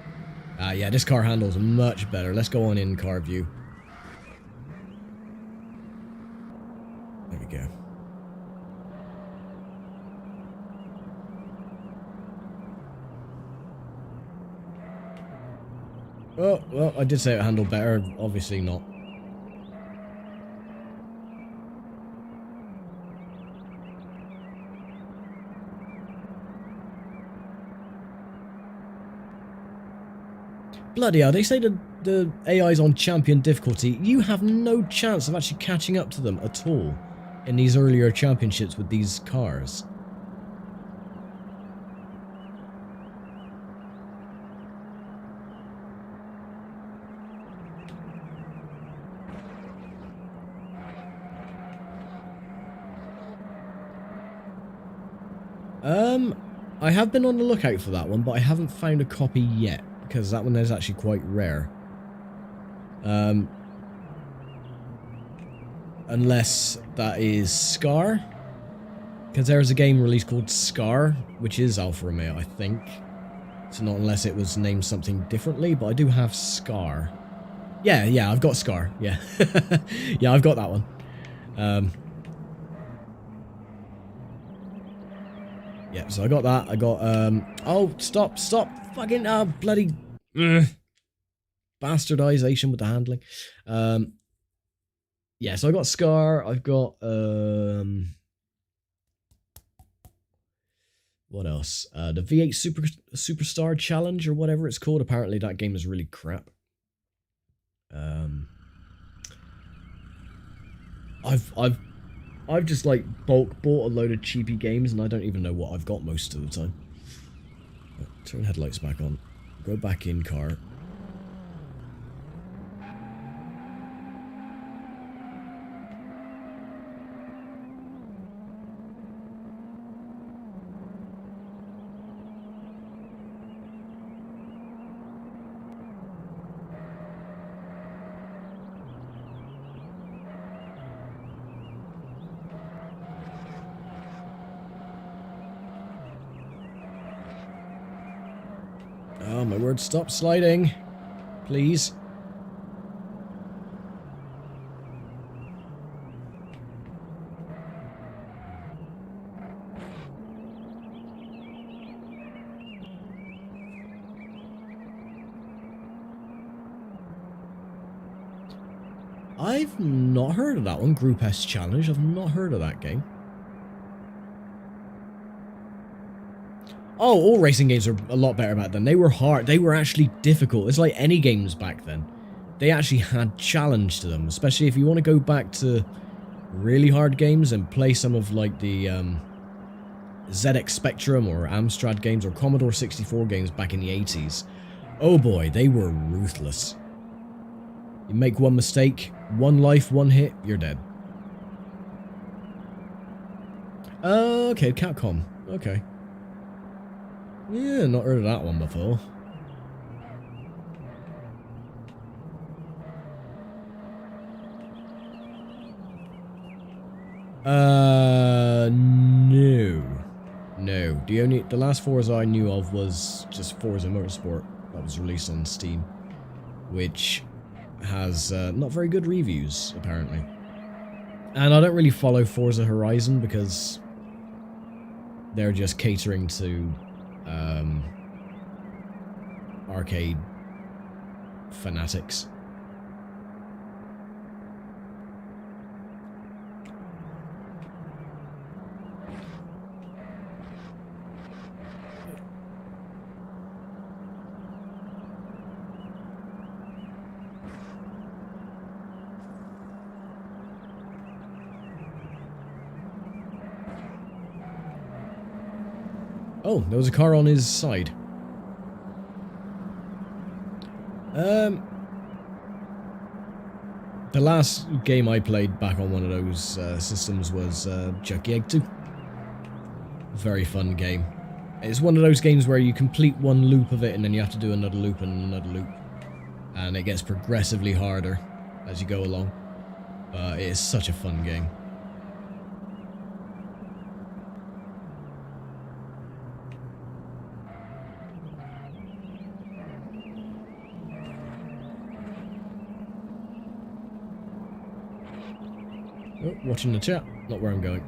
Yeah, this car handles much better. Let's go on in car view. There we go. Oh, well, I did say it handled better. Obviously not. Bloody hell, they say the AI's on champion difficulty. You have no chance of actually catching up to them at all in these earlier championships with these cars. I have been on the lookout for that one, but I haven't found a copy yet, because that one is actually quite rare. Unless that is Scar, because there is a game released called Scar, which is Alfa Romeo, I think. So not unless it was named something differently, but I do have Scar. Yeah, I've got Scar. Yeah. Yeah, I've got that one. Yeah, so I got that. I got, oh, stop. Fucking, bloody, bastardization with the handling. Yeah, so I got Scar. I've got, what else? The V8 Superstar Challenge or whatever it's called. Apparently that game is really crap. I've just like bulk bought a load of cheapy games and I don't even know what I've got most of the time. Turn headlights back on. Go back in car. Oh my word, stop sliding. Please. I've not heard of that one, Group S Challenge. I've not heard of that game. Oh, all racing games are a lot better back then. They were hard. They were actually difficult. It's like any games back then. They actually had challenge to them, especially if you want to go back to really hard games and play some of like the ZX Spectrum or Amstrad games or Commodore 64 games back in the 80s. Oh boy, they were ruthless. You make one mistake, one life, one hit, you're dead. Okay, Capcom. Okay. Yeah, not heard of that one before. No. The last Forza I knew of was just Forza Motorsport that was released on Steam, which has not very good reviews apparently. And I don't really follow Forza Horizon because they're just catering to arcade fanatics. Oh, there was a car on his side. The last game I played back on one of those systems was Chucky Egg 2. Very fun game. It's one of those games where you complete one loop of it and then you have to do another loop and another loop. And it gets progressively harder as you go along. It is such a fun game. Oh, watching the chat, not where I'm going.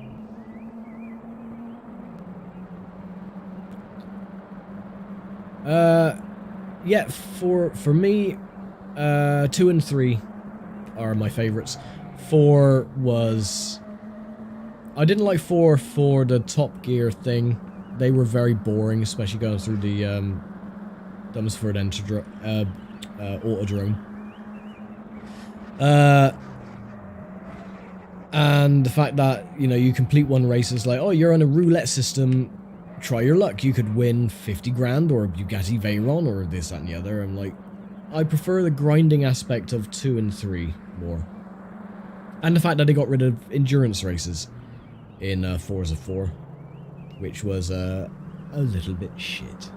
Yeah, for me, 2 and 3 are my favorites. 4 was... I didn't like 4 for the Top Gear thing. They were very boring, especially going through the Dunsford Autodrome. And the fact that, you know, you complete one race is like, oh, you're on a roulette system, try your luck. You could win 50 grand or a Bugatti Veyron or this, that, and the other. I'm like, I prefer the grinding aspect of 2 and 3 more. And the fact that they got rid of endurance races in Forza 4, which was a little bit shit.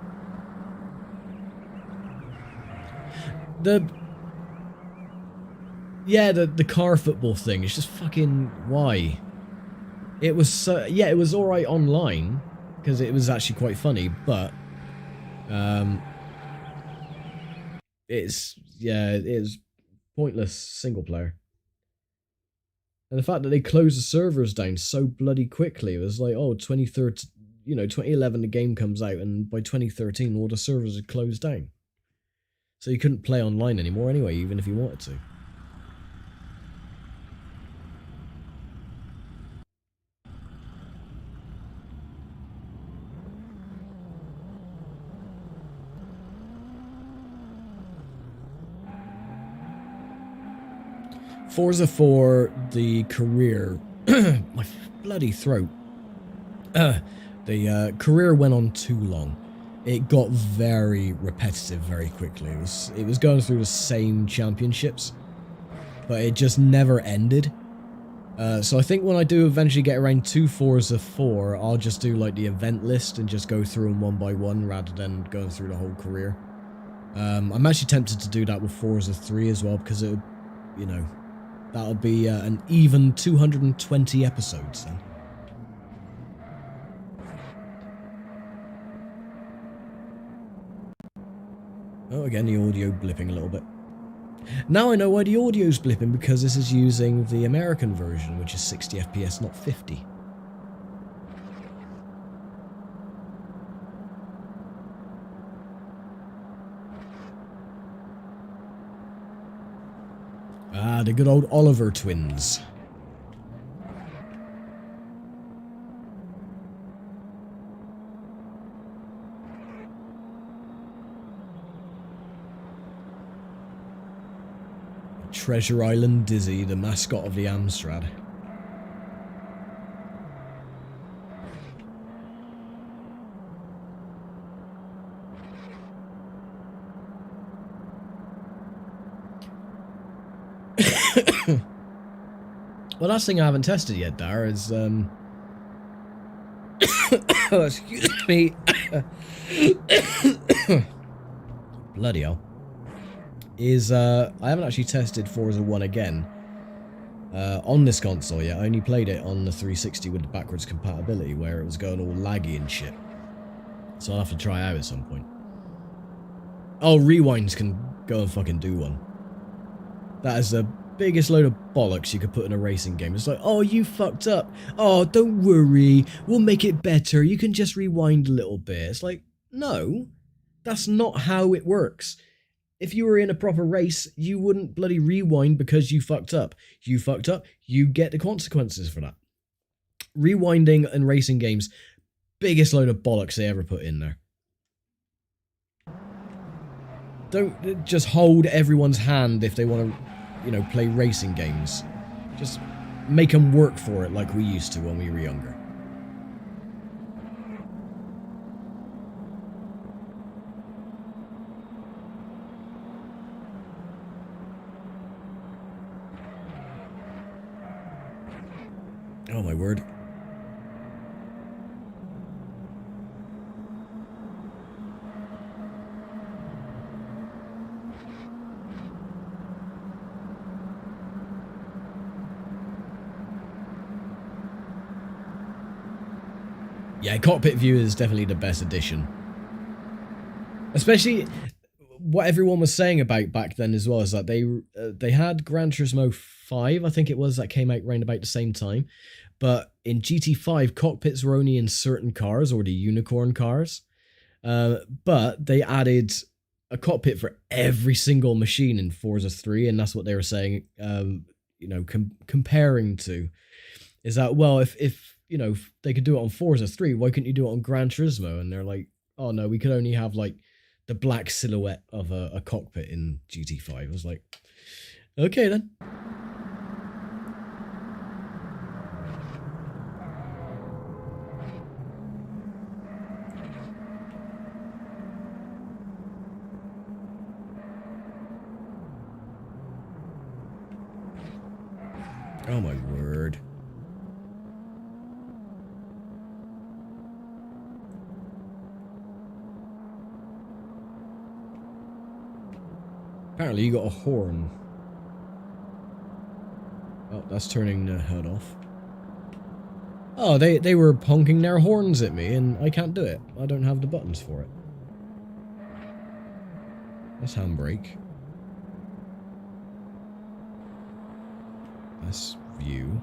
Yeah, the car football thing is just fucking... Why? It was so... Yeah, it was alright online, because it was actually quite funny, but... it's... Yeah, it is Pointless single player. And the fact that they closed the servers down so bloody quickly, it was like, oh, 2013, 2011 the game comes out, and by 2013 all the servers had closed down. So you couldn't play online anymore anyway, even if you wanted to. Forza 4, the career... my bloody throat. The career went on too long. It got very repetitive very quickly. It was going through the same championships, but it just never ended. So I think when I do eventually get around to Forza 4, I'll just do like the event list and just go through them one by one rather than going through the whole career. I'm actually tempted to do that with Forza 3 as well, because it, that'll be an even 220 episodes then. Oh, again, the audio blipping a little bit. Now I know why the audio's blipping, because this is using the American version, which is 60 FPS, not 50. Ah, the good old Oliver twins. Treasure Island Dizzy, the mascot of the Amstrad. Well, last thing I haven't tested yet, Dar, is oh, excuse me. Bloody hell. Is I haven't actually tested Forza 1 again on this console yet. I only played it on the 360 with the backwards compatibility, where it was going all laggy and shit. So I'll have to try it out at some point. Oh, Rewinds can go and fucking do one. That is the biggest load of bollocks you could put in a racing game. It's like, oh, you fucked up. Oh, don't worry. We'll make it better. You can just rewind a little bit. It's like, no, that's not how it works. If you were in a proper race, you wouldn't bloody rewind because you fucked up. You fucked up, you get the consequences for that. Rewinding in racing games, biggest load of bollocks they ever put in there. Don't just hold everyone's hand if they want to, play racing games. Just make them work for it like we used to when we were younger. Oh my word. Yeah, cockpit view is definitely the best addition. Especially what everyone was saying about back then as well, is that they had Gran Turismo 5, I think it was, that came out around about the same time. But in GT5, cockpits were only in certain cars, or the unicorn cars. But they added a cockpit for every single machine in Forza 3, and that's what they were saying, comparing to. Is that, well, if they could do it on Forza 3, why couldn't you do it on Gran Turismo? And they're like, oh no, we could only have like the black silhouette of a cockpit in GT5. I was like, okay then. Oh my word. Apparently you got a horn. Oh, that's turning the HUD off. Oh, they were honking their horns at me and I can't do it. I don't have the buttons for it. That's handbrake. Let's view.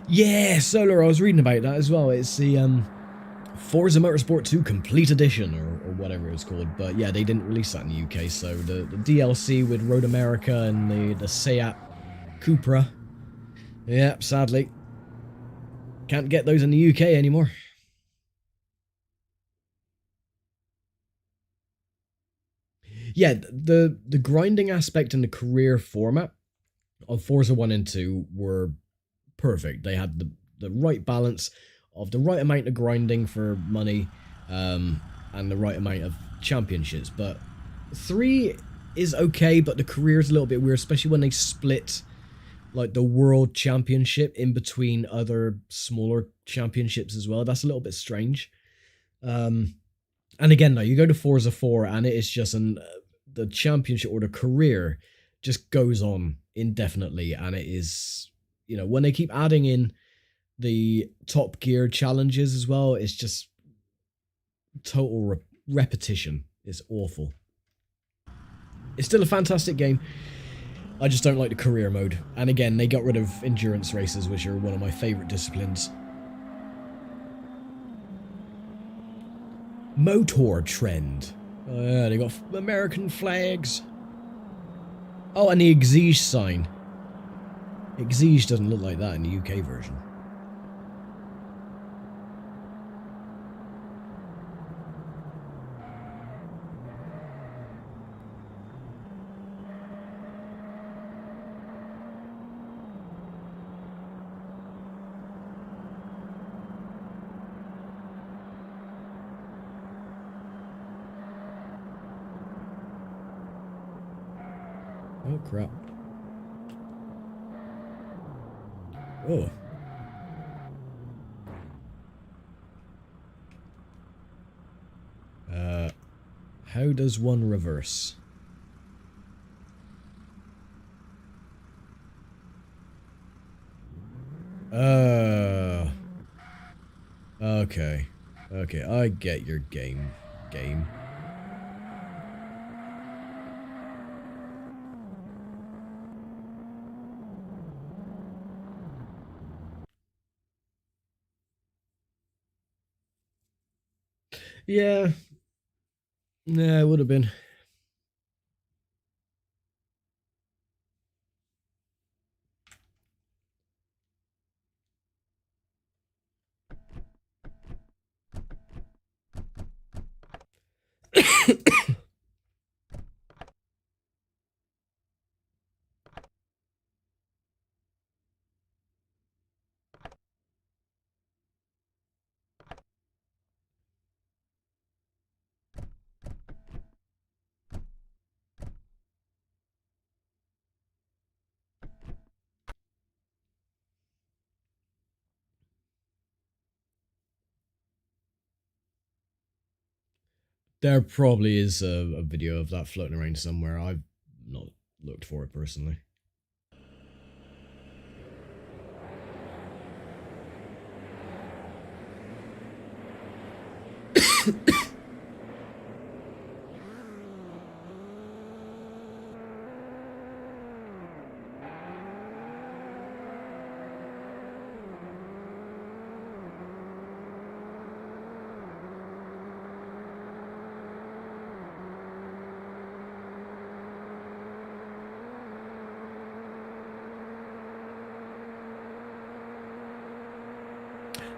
Yeah, Solar, I was reading about that as well. It's the Forza Motorsport 2 Complete Edition, or whatever it's called. But yeah, they didn't release that in the UK, so the DLC with Road America and the Seat Cupra. Yeah, sadly. Can't get those in the UK anymore. Yeah, the grinding aspect and the career format of Forza 1 and 2 were perfect. They had the right balance of the right amount of grinding for money and the right amount of championships. But 3 is okay, but the career is a little bit weird, especially when they split like the world championship in between other smaller championships as well. That's a little bit strange. And again, though, you go to Forza 4 and it is just the championship or the career just goes on indefinitely, and it is, you know, when they keep adding in the Top Gear challenges as well, it's just total repetition. It's awful. It's still a fantastic game. I just don't like the career mode. And again, they got rid of endurance races, which are one of my favourite disciplines. Motor trend. Oh yeah, they got American flags. Oh, and the Exige sign. Exige doesn't look like that in the UK version. Oh crap. Oh. How does one reverse? Okay. Okay, I get your game. Yeah. Yeah, it would have been. There probably is a video of that floating around somewhere. I've not looked for it personally.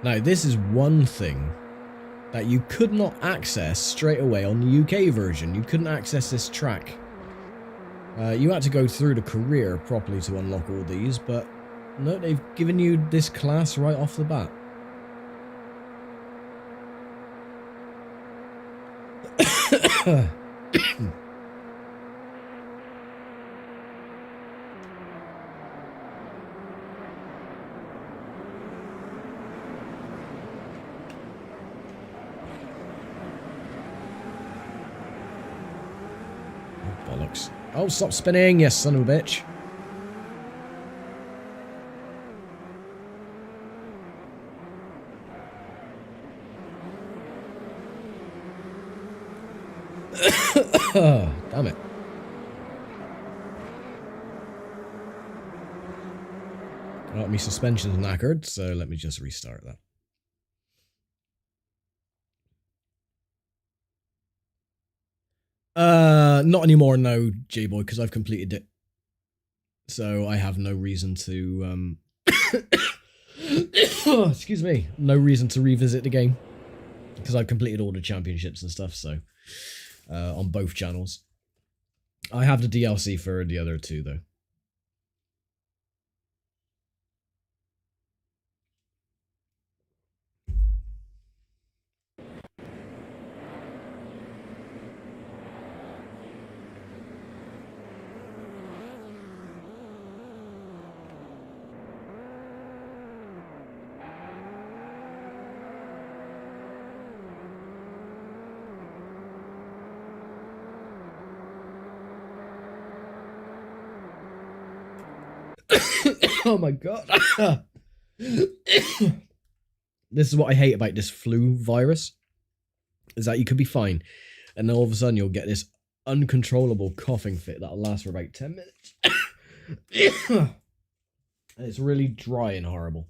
Now, this is one thing that you could not access straight away on the UK version. You couldn't access this track. You had to go through the career properly to unlock all these, but no, they've given you this class right off the bat. looks. Oh, stop spinning, you son of a bitch. Damn it. Well, my suspension's knackered, so let me just restart that. Not anymore, no, J-Boy, because I've completed it. So I have no reason to, excuse me, no reason to revisit the game. Because I've completed all the championships and stuff, so, on both channels. I have the DLC for the other two, though. Oh my god. This is what I hate about this flu virus. Is that you could be fine, and then all of a sudden you'll get this uncontrollable coughing fit that'll last for about 10 minutes. And it's really dry and horrible.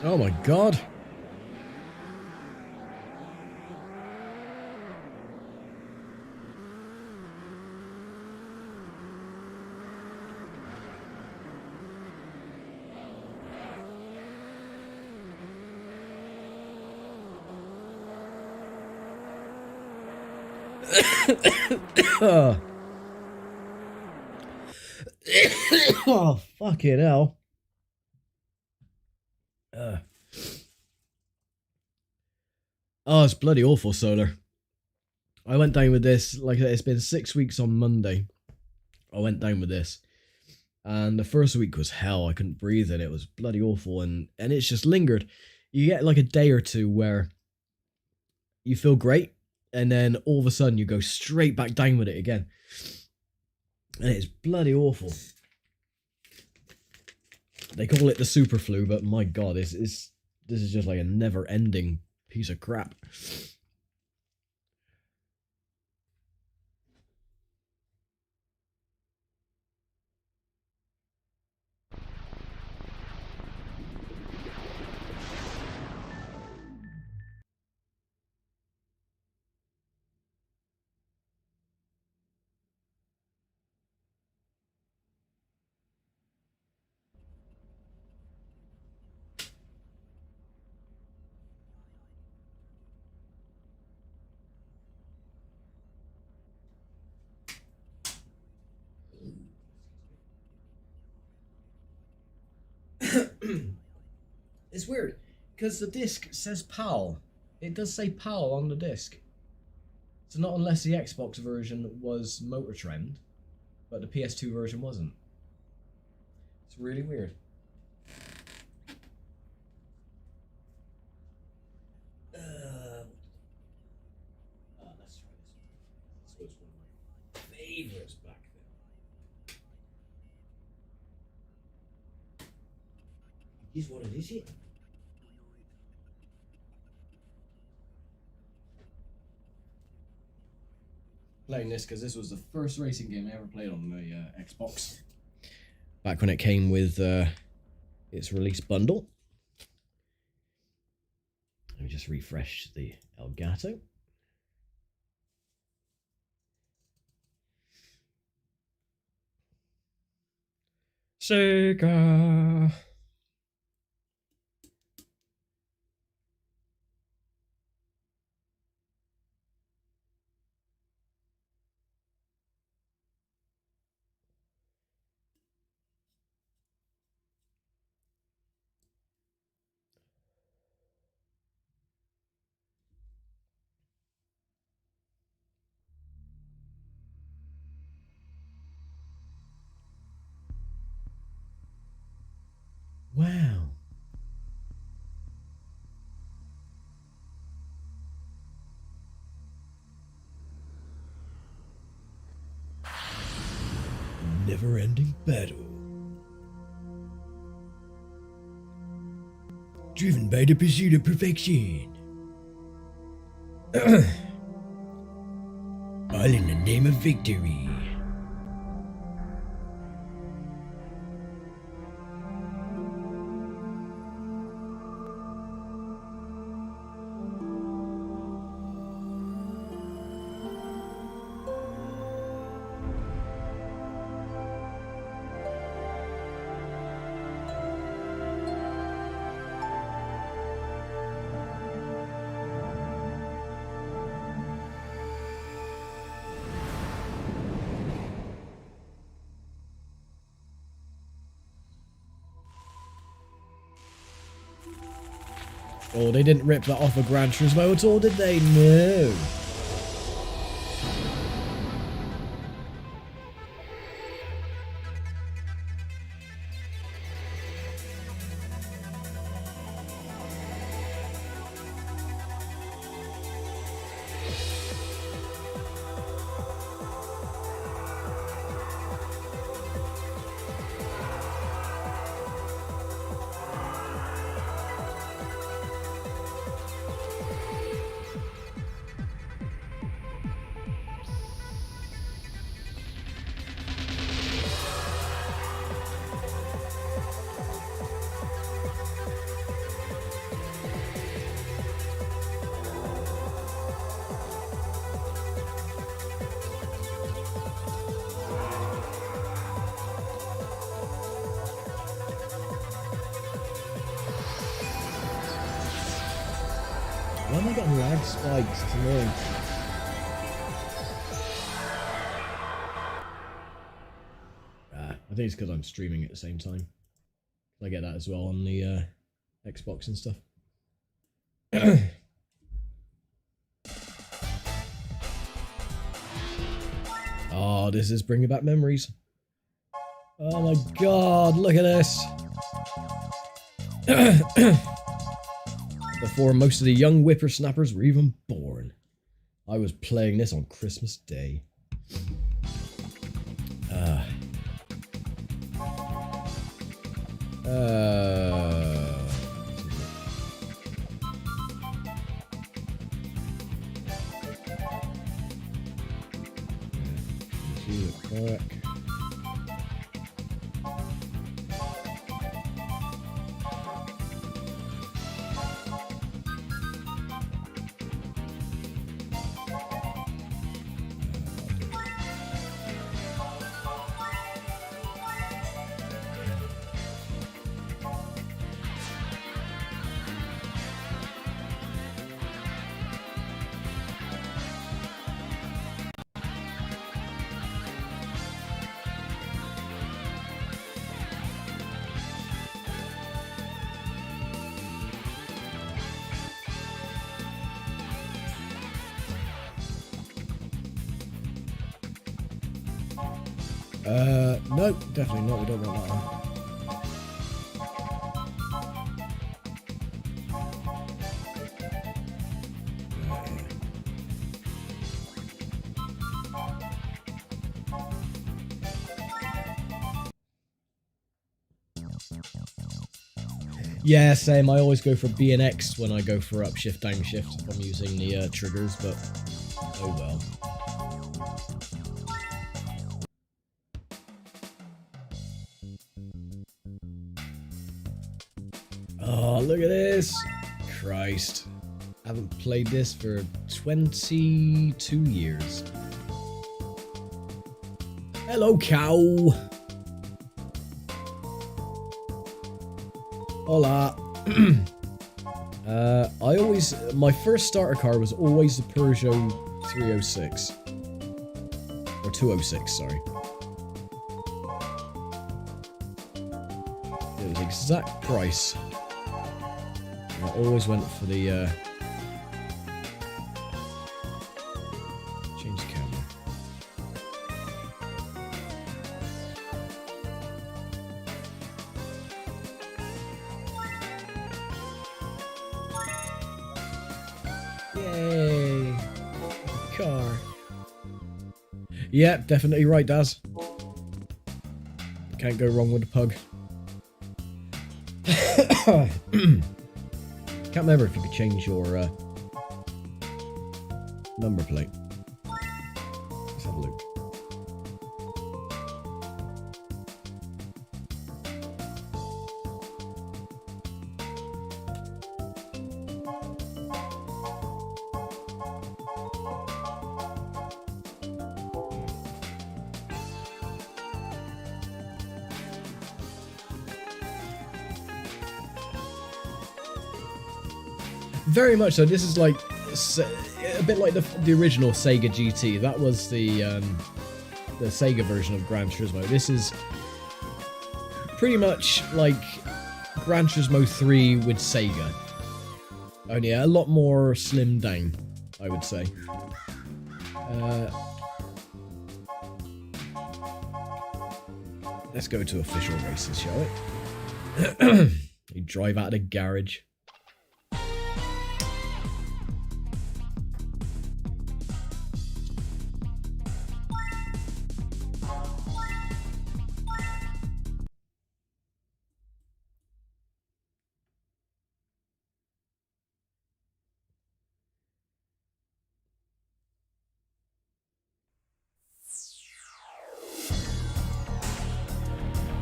Oh my god. Oh, fucking hell. Oh, it's bloody awful, Solar. I went down with this, like it's been 6 weeks on Monday. I went down with this. And the first week was hell. I couldn't breathe and it was bloody awful. And it's just lingered. You get like a day or two where you feel great. And then all of a sudden you go straight back down with it again. And it's bloody awful. They call it the super flu, but my god, this is just like a never-ending piece of crap. It's weird, because the disc says PAL. It does say PAL on the disc. So not unless the Xbox version was Motor Trend, but the PS2 version wasn't. It's really weird. Let's try this one. This was one of my favourites back then. Here's what it is here. playing this because this was the first racing game I ever played on the Xbox. Back when it came with its release bundle. Let me just refresh the Elgato. SEGA. Wow. Never-ending battle. Driven by the pursuit of perfection. All in the name of victory. Oh, they didn't rip that off of Gran Turismo at all, did they? No. Why am I getting lag spikes? It's annoying. I think it's because I'm streaming at the same time. I get that as well on the Xbox and stuff. Oh, this is bringing back memories. Oh my god, look at this. Before most of the young whippersnappers were even born. I was playing this on Christmas Day. Back. No, definitely not. We don't want that one. Yeah, same. I always go for B and X when I go for upshift, downshift if I'm using the triggers, but oh well. Oh, look at this! Christ. I haven't played this for 22 years. Hello, cow! Hola! My first starter car was always the Peugeot 306. Or 206, sorry. It was exact price. I always went for the, change the camera. Yay! Car. Yeah, definitely right, Daz. Can't go wrong with a pug. Can't remember if you could change your number plate. Let's have a look. Very much so. This is like a bit like the original Sega GT. That was the Sega version of Gran Turismo. This is pretty much like Gran Turismo 3 with Sega. Only a lot more slimmed down, I would say. Let's go to official races, shall we? You drive out of the garage.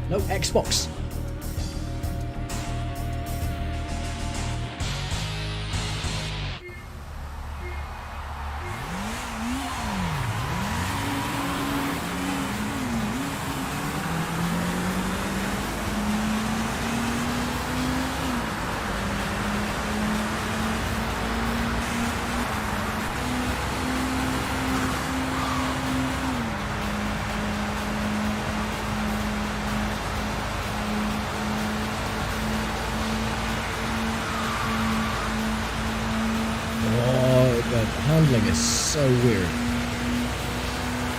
No, Xbox. Handling is so weird.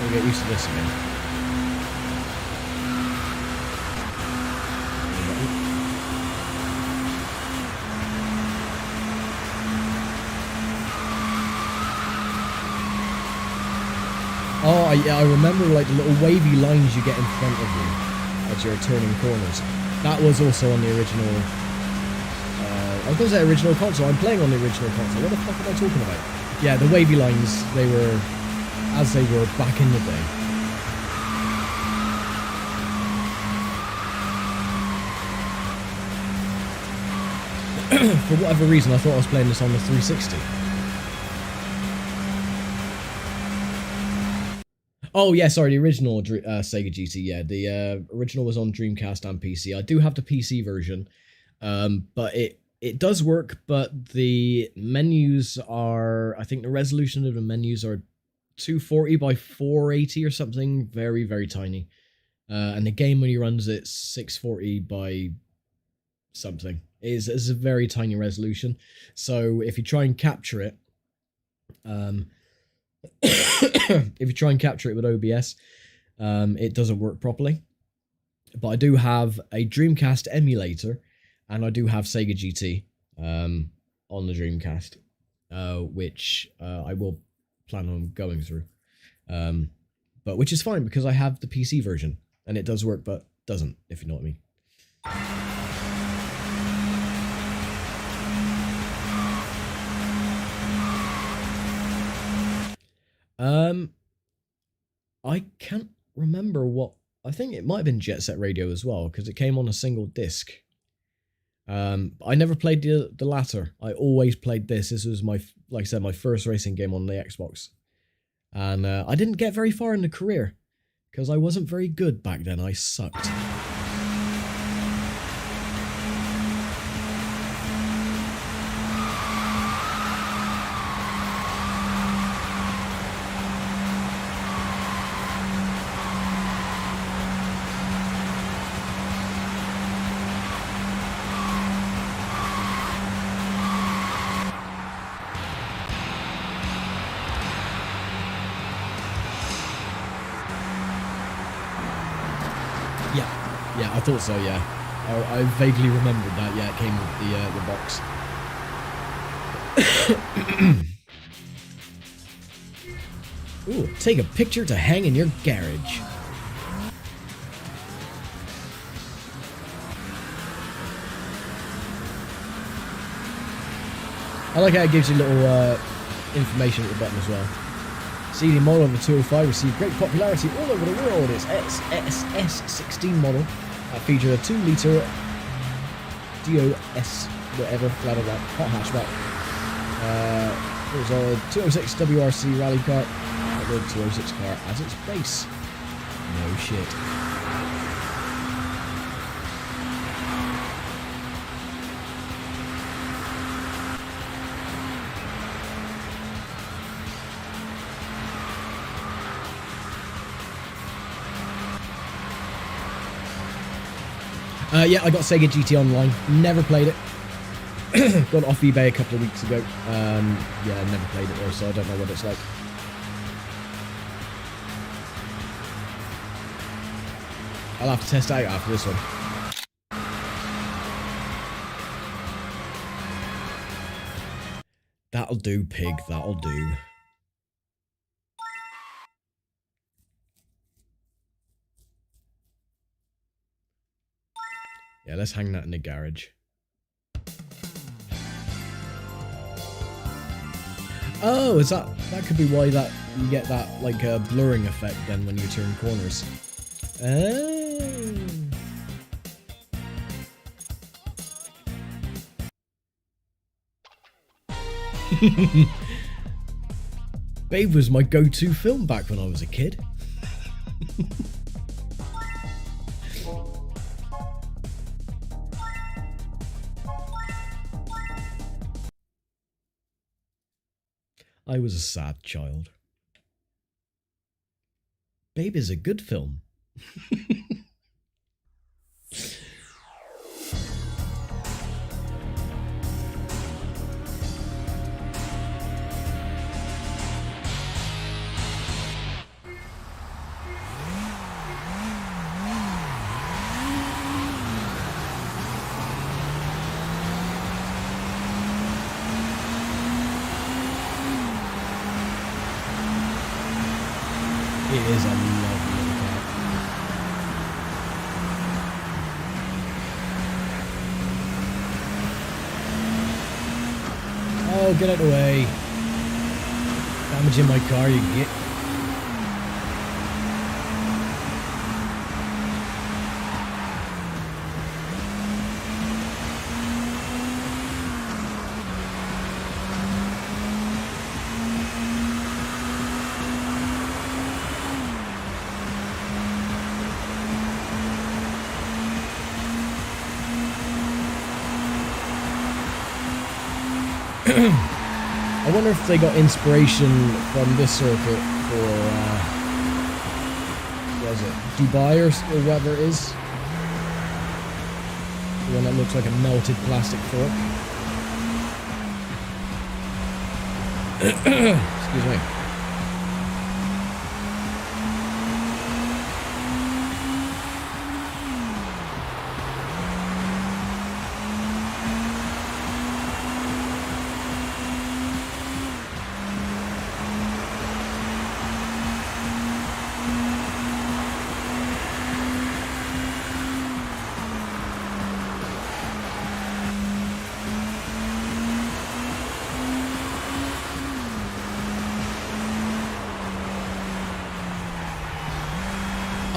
I'll get used to this again. Oh, I remember like the little wavy lines you get in front of you as you're turning corners. That was also on the original. I was going to say original console. I'm playing on the original console. What the fuck am I talking about? Yeah, the wavy lines, they were as they were back in the day. For whatever reason, I thought I was playing this on the 360. Oh, yeah, sorry, the original Sega GT, yeah. The original was on Dreamcast and PC. I do have the PC version, but it does work, but the menus are, I think the resolution of the menus are 240 by 480 or something. Very, very tiny. And the game, when he runs it, 640 by something. Is a very tiny resolution. So if you try and capture it, if you try and capture it with OBS, it doesn't work properly. But I do have a Dreamcast emulator, and I do have Sega GT on the Dreamcast, which I will plan on going through. But which is fine because I have the PC version, and it does work, but doesn't, if you know what I mean. I can't remember what. I think it might have been Jet Set Radio as well, because it came on a single disc. I never played the latter. I always played this. This was my, like I said, my first racing game on the Xbox. And I didn't get very far in the career, because I wasn't very good back then. I sucked. Yeah, I thought so, yeah. I vaguely remembered that, yeah, it came with the box. Ooh, take a picture to hang in your garage. I like how it gives you little information at the bottom as well. CD model of the 205 received great popularity all over the world. It's SS16 model that featured a 2-litre DOS, whatever, blah blah blah, hot hatchback. It was a 206 WRC rally car, the 206 car as its base. No shit. Yeah, I got Sega GT Online. Never played it. Got it off eBay a couple of weeks ago. Yeah, never played it though, so I don't know what it's like. I'll have to test it out after this one. That'll do, pig. That'll do. Yeah, let's hang that in the garage. Oh, is that could be why that you get that like blurring effect then when you turn corners. Oh. Babe was my go-to film back when I was a kid. I was a sad child. Babe is a good film. It is a lovely little car. Oh, get out of the way. Damaging my car, you git. I wonder if they got inspiration from this circuit for, what is it, Dubai or whatever it is? The one that looks like a melted plastic fork. Excuse me.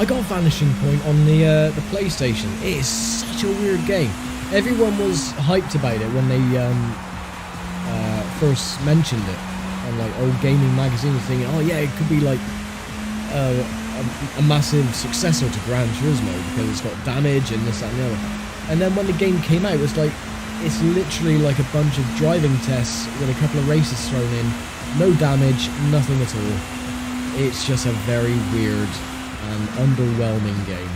I got Vanishing Point on the PlayStation. It is such a weird game. Everyone was hyped about it when they first mentioned it on like old gaming magazines, thinking, oh yeah, it could be like a massive successor to Gran Turismo because it's got damage and this, that, and the other. And then when the game came out, it was like, it's literally like a bunch of driving tests with a couple of races thrown in, no damage, nothing at all. It's just a very weird and underwhelming game.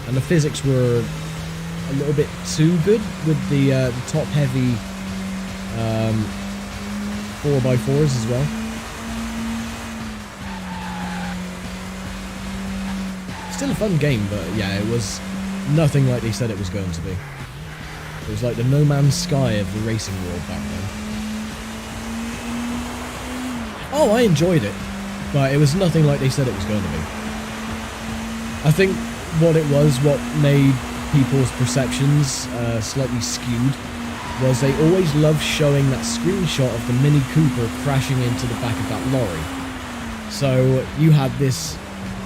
And the physics were a little bit too good with the top-heavy 4x4s as well. Still a fun game, but yeah, it was nothing like they said it was going to be. It was like the No Man's Sky of the racing world back then. Oh, I enjoyed it, but it was nothing like they said it was going to be. I think what made people's perceptions slightly skewed was they always loved showing that screenshot of the Mini Cooper crashing into the back of that lorry. So you had this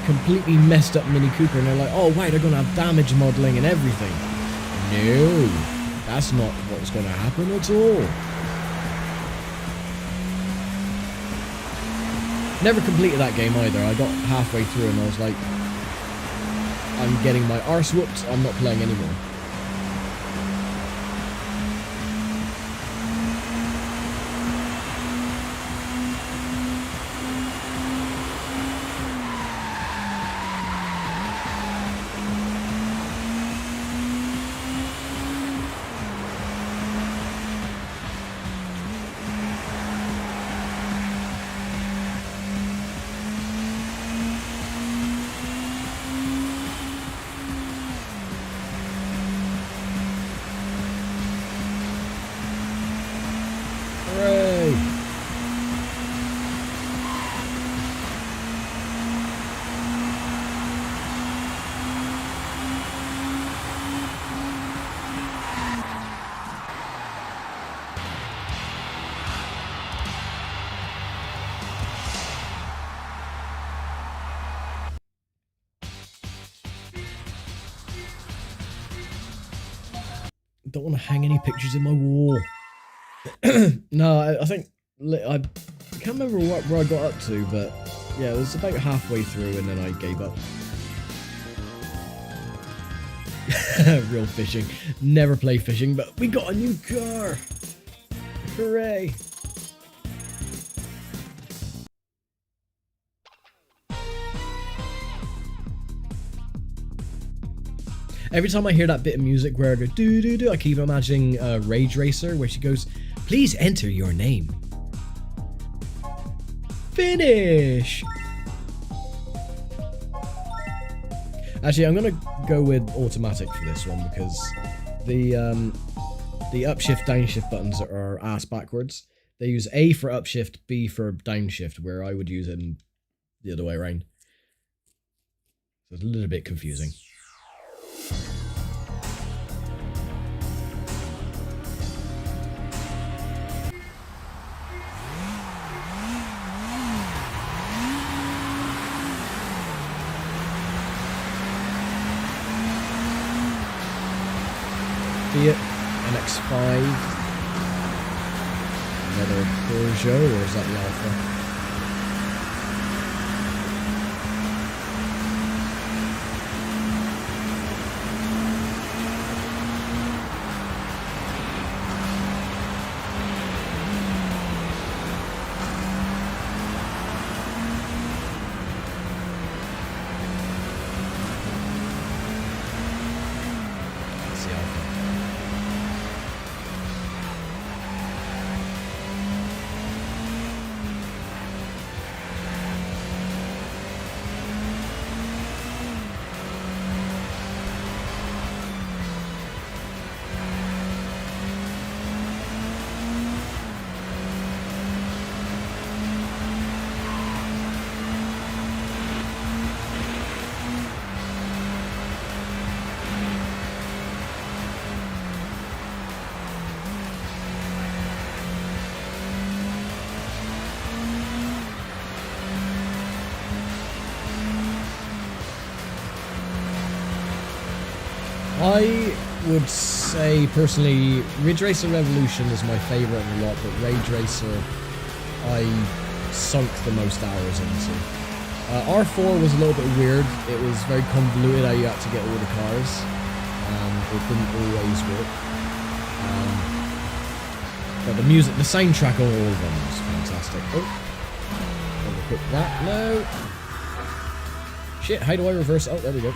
completely messed up Mini Cooper and they're like, oh wow, they're going to have damage modeling and everything. No, that's not what's going to happen at all. Never completed that game either. I got halfway through and I was like, I'm getting my arse whooped, I'm not playing anymore. Don't want to hang any pictures in my wall. No, I think I can't remember where I got up to, but yeah, it was about halfway through and then I gave up. Real fishing. Never play fishing, but we got a new car. Hooray. Every time I hear that bit of music where I go do, I keep imagining Rage Racer, where she goes, please enter your name. Finish! Actually, I'm gonna go with automatic for this one because the upshift, downshift buttons are ass backwards. They use A for upshift, B for downshift, where I would use it the other way around. So it's a little bit confusing. Fiat, MX-5, another Peugeot, or is that the Alpha? That's the Alpha. I would say personally, Ridge Racer Revolution is my favourite of the lot, but Rage Racer I sunk the most hours into. R4 was a little bit weird. It was very convoluted how you had to get all the cars, and it didn't always work. But the music, the soundtrack on all of them was fantastic. Oh, overcook that. No. Shit, how do I reverse? Oh, there we go.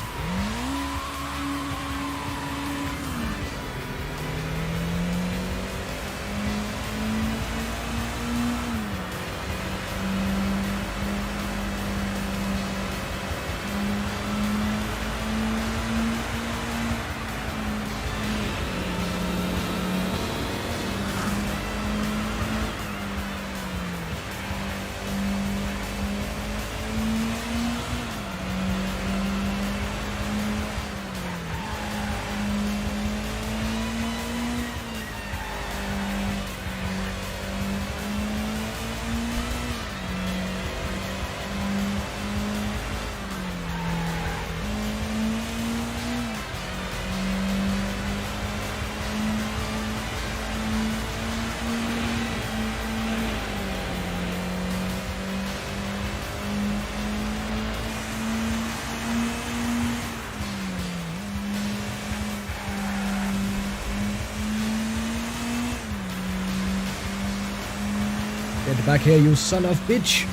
Get back here, you son of bitch!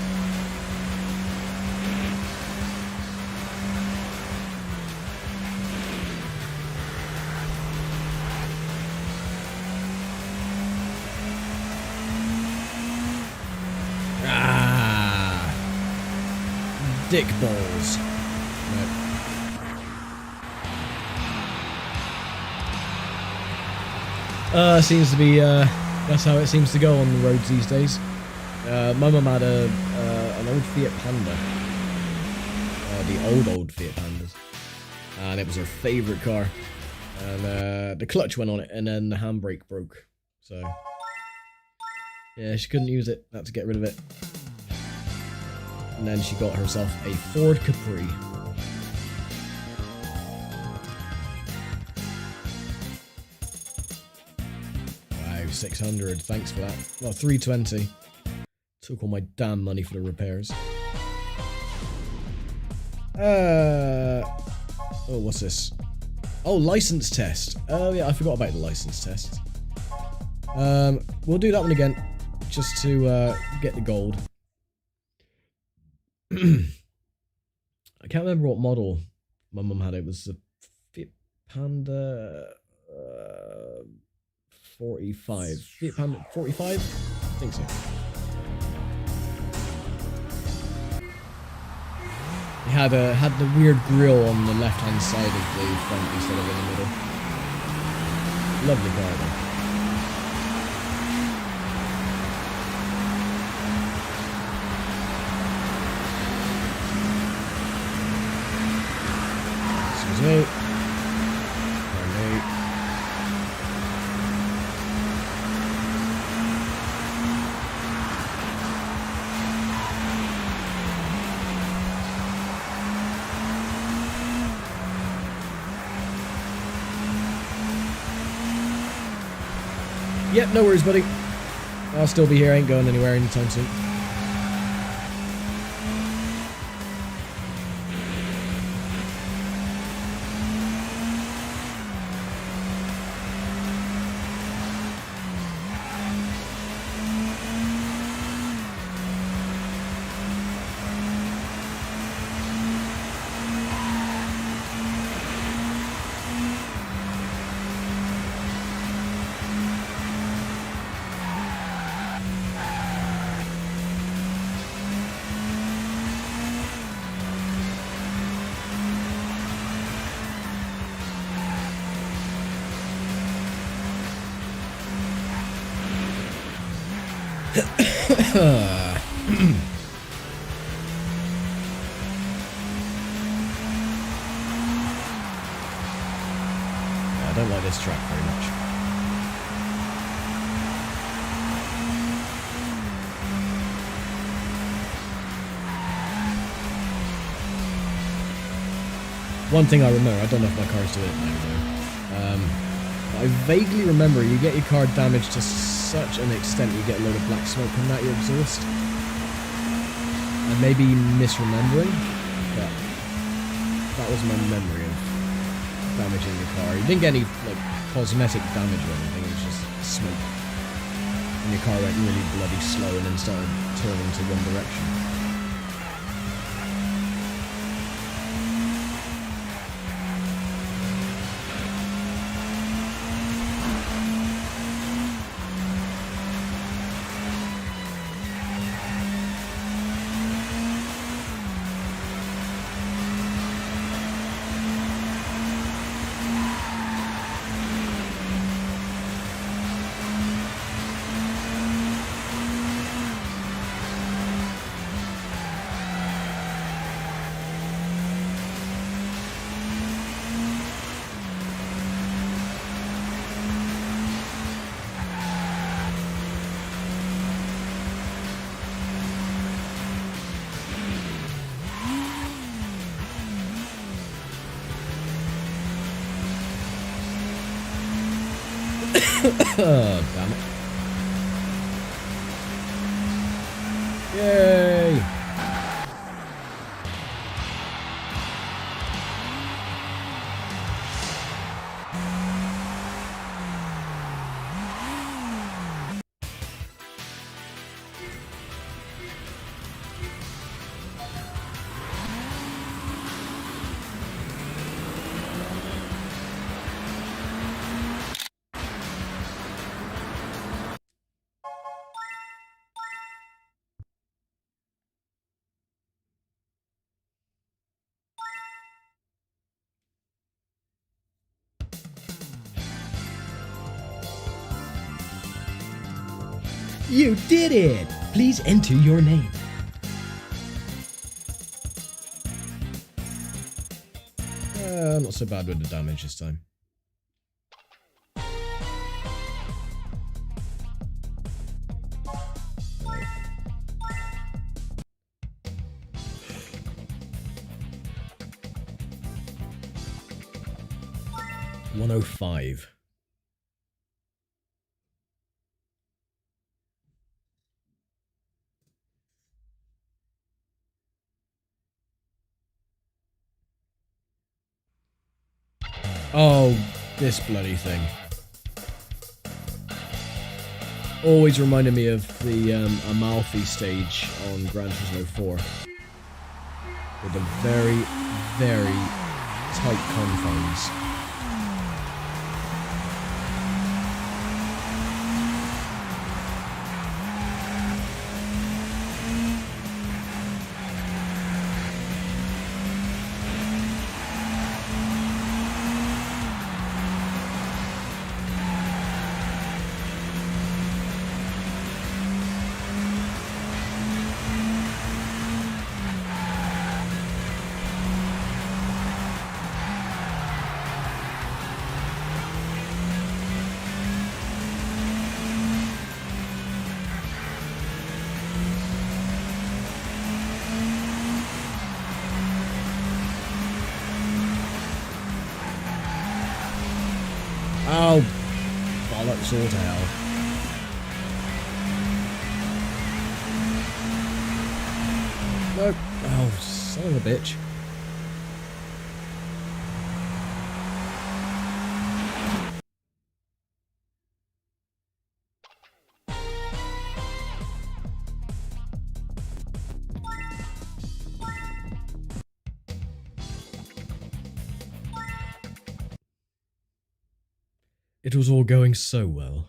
Ah! Dick balls. No. Seems to be, that's how it seems to go on the roads these days. My mum had an old Fiat Panda, the old Fiat Pandas, and it was her favourite car, and the clutch went on it, and then the handbrake broke, so yeah, she couldn't use it, had to get rid of it, and then she got herself a Ford Capri. Wow, 600, thanks for that. Well, 320. Took all my damn money for the repairs. Oh, what's this? Oh, license test. Oh yeah, I forgot about the license test. We'll do that one again, just to get the gold. I can't remember what model my mum had. It was the Fiat Panda 45. Fiat Panda 45? I think so. It had the weird grille on the left hand side of the front instead of in the middle. Lovely car though. Excuse me. Pardon me. Yep, no worries, buddy. I'll still be here. I ain't going anywhere anytime soon. I don't like this track very much. One thing I remember, I don't know if my car's doing it now though. I vaguely remember you get your car damaged to such an extent you get a load of black smoke coming out your exhaust. I may be misremembering, but that was my memory of damaging your car. You didn't get any like cosmetic damage or anything, it was just smoke. And your car went really bloody slow and then started turning to one direction. Oh, damn it. Yay! You did it! Please enter your name. Not so bad with the damage this time. Right. 105. Oh, this bloody thing. Always reminded me of the Amalfi stage on Gran Turismo 4. With the very, very tight confines. Oh, bollocks all to hell. Nope. Oh, son of a bitch. It was all going so well.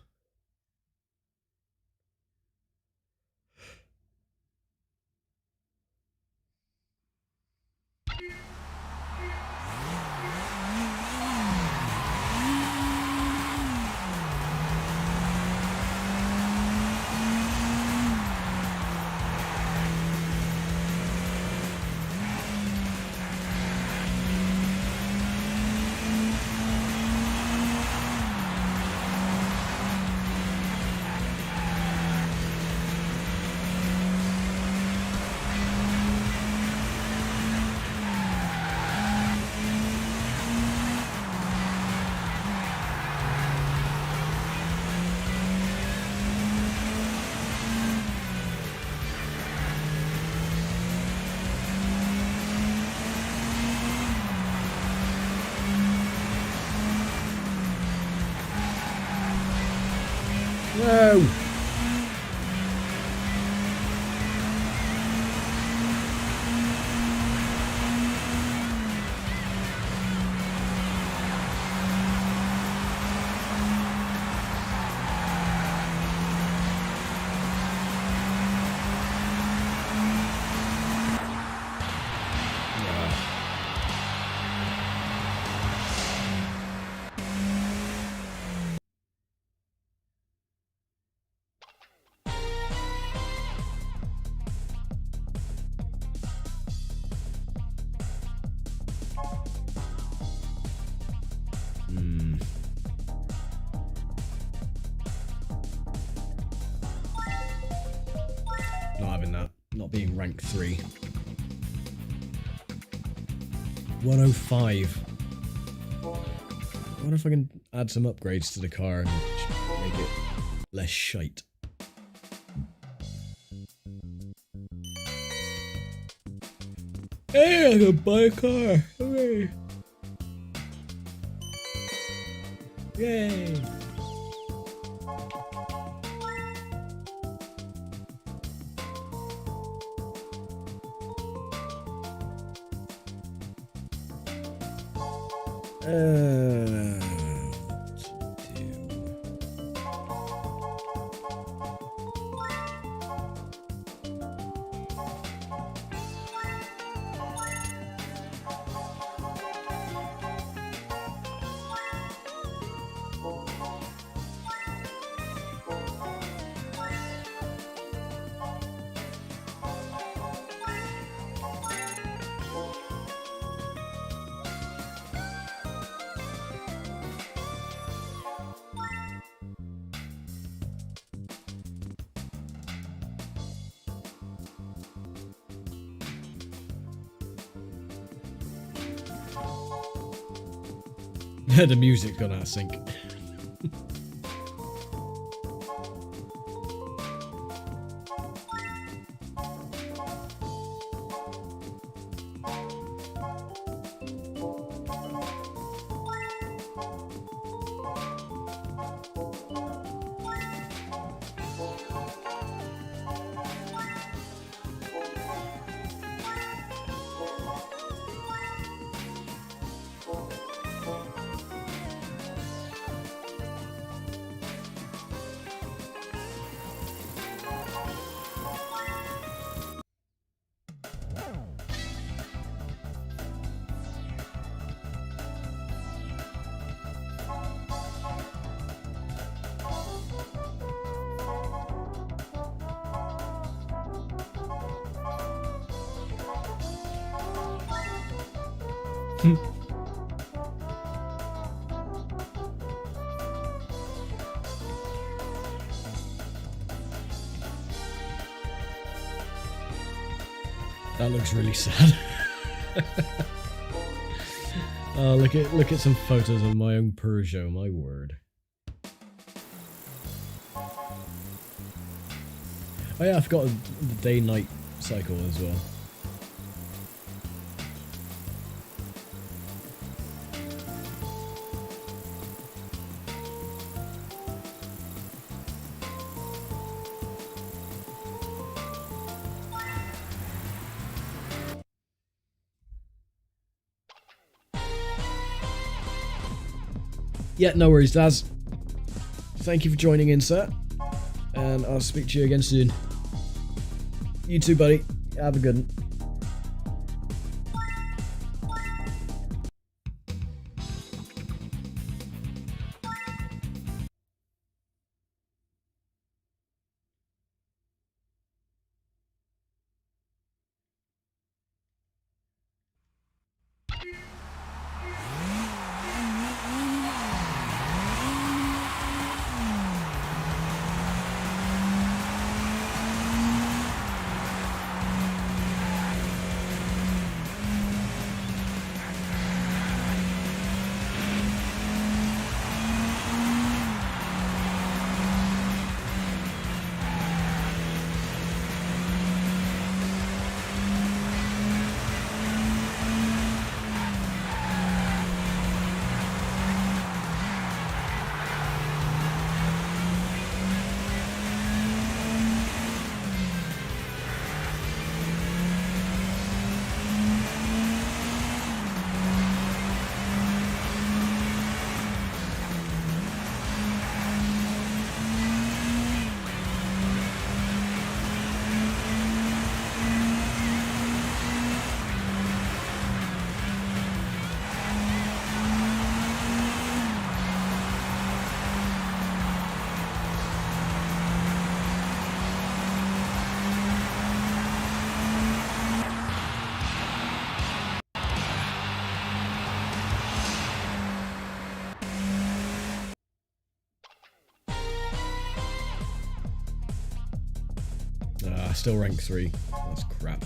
No! Not having that. Not being rank 3. 105. I wonder if I can add some upgrades to the car and make it less shite. Hey, I can buy a car! Hooray! Yay! What to do? The music's gone out of sync. That looks really sad. Oh, look at some photos of my own Peugeot, my word. Oh yeah, I forgot the day-night cycle as well. Yeah, no worries, Daz. Thank you for joining in, sir. And I'll speak to you again soon. You too, buddy. Have a good one. still rank 3. That's crap.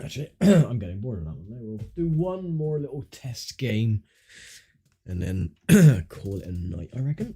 Actually, I'm getting bored of that one. We'll do one more little test game and then call it a night, I reckon.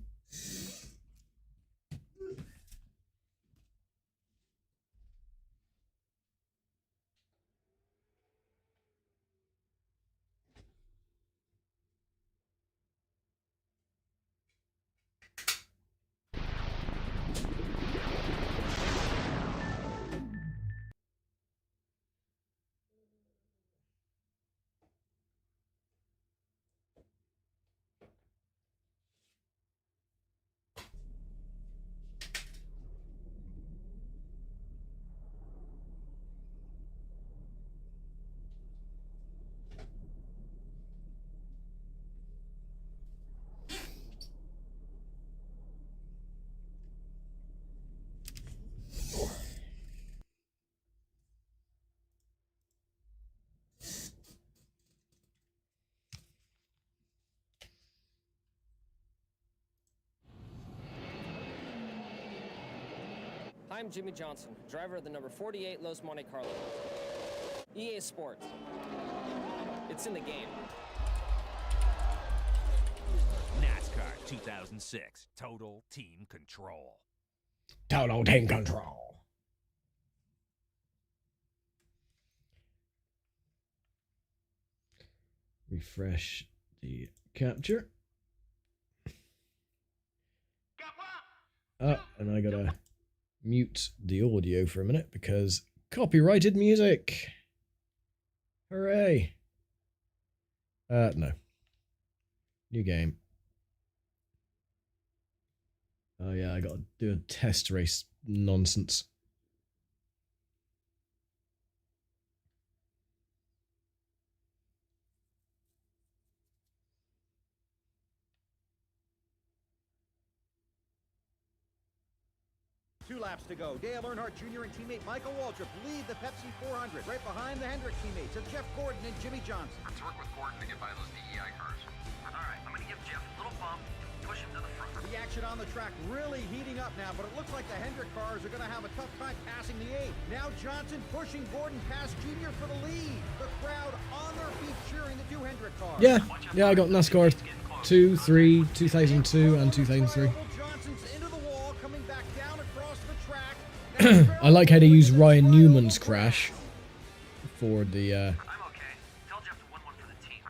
Hi, I'm Jimmy Johnson, driver of the number 48 Los Monte Carlo. EA Sports. It's in the game. NASCAR 2006, Total Team Control. Total team control. Refresh the capture. And I gotta mute the audio for a minute because copyrighted music. Hooray. No. New game. Oh yeah, I gotta do a test race nonsense. Two laps to go. Dale Earnhardt Jr. and teammate Michael Waltrip lead the Pepsi 400. Right behind the Hendrick teammates of Jeff Gordon and Jimmy Johnson. Let's work with Gordon to get by those DEI cars. All right, I'm gonna give Jeff a little bump, push him to the front. The action on the track really heating up now, but it looks like the Hendrick cars are going to have a tough time passing the 8. Now Johnson pushing Gordon past Jr. for the lead. The crowd on their feet cheering the two Hendrick cars. Yeah, I got NASCAR 2, 3, 2002 and 2003. Johnson's into the wall, coming back down across the track. I like how they use Ryan Newman's crash for the I'm okay. Tell Jeff to 1-1 for the team.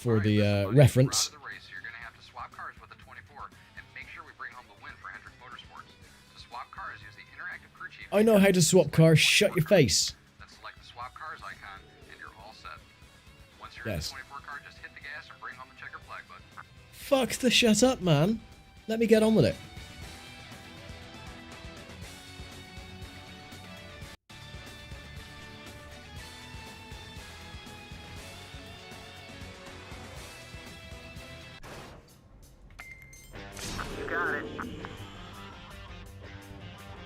for the reference. Out of the race, you're going to have to swap cars with the 24 and make sure we bring home the win for Hendrick Motorsports. To swap cars, use the interactive crew chief. I know how to swap cars. Shut your face. Then select the swap cars icon and you're all set. Once you're Yes. in the 24 car, just hit the gas and bring home the checker flag button. Fuck the shut up, man. Let me get on with it. You got it.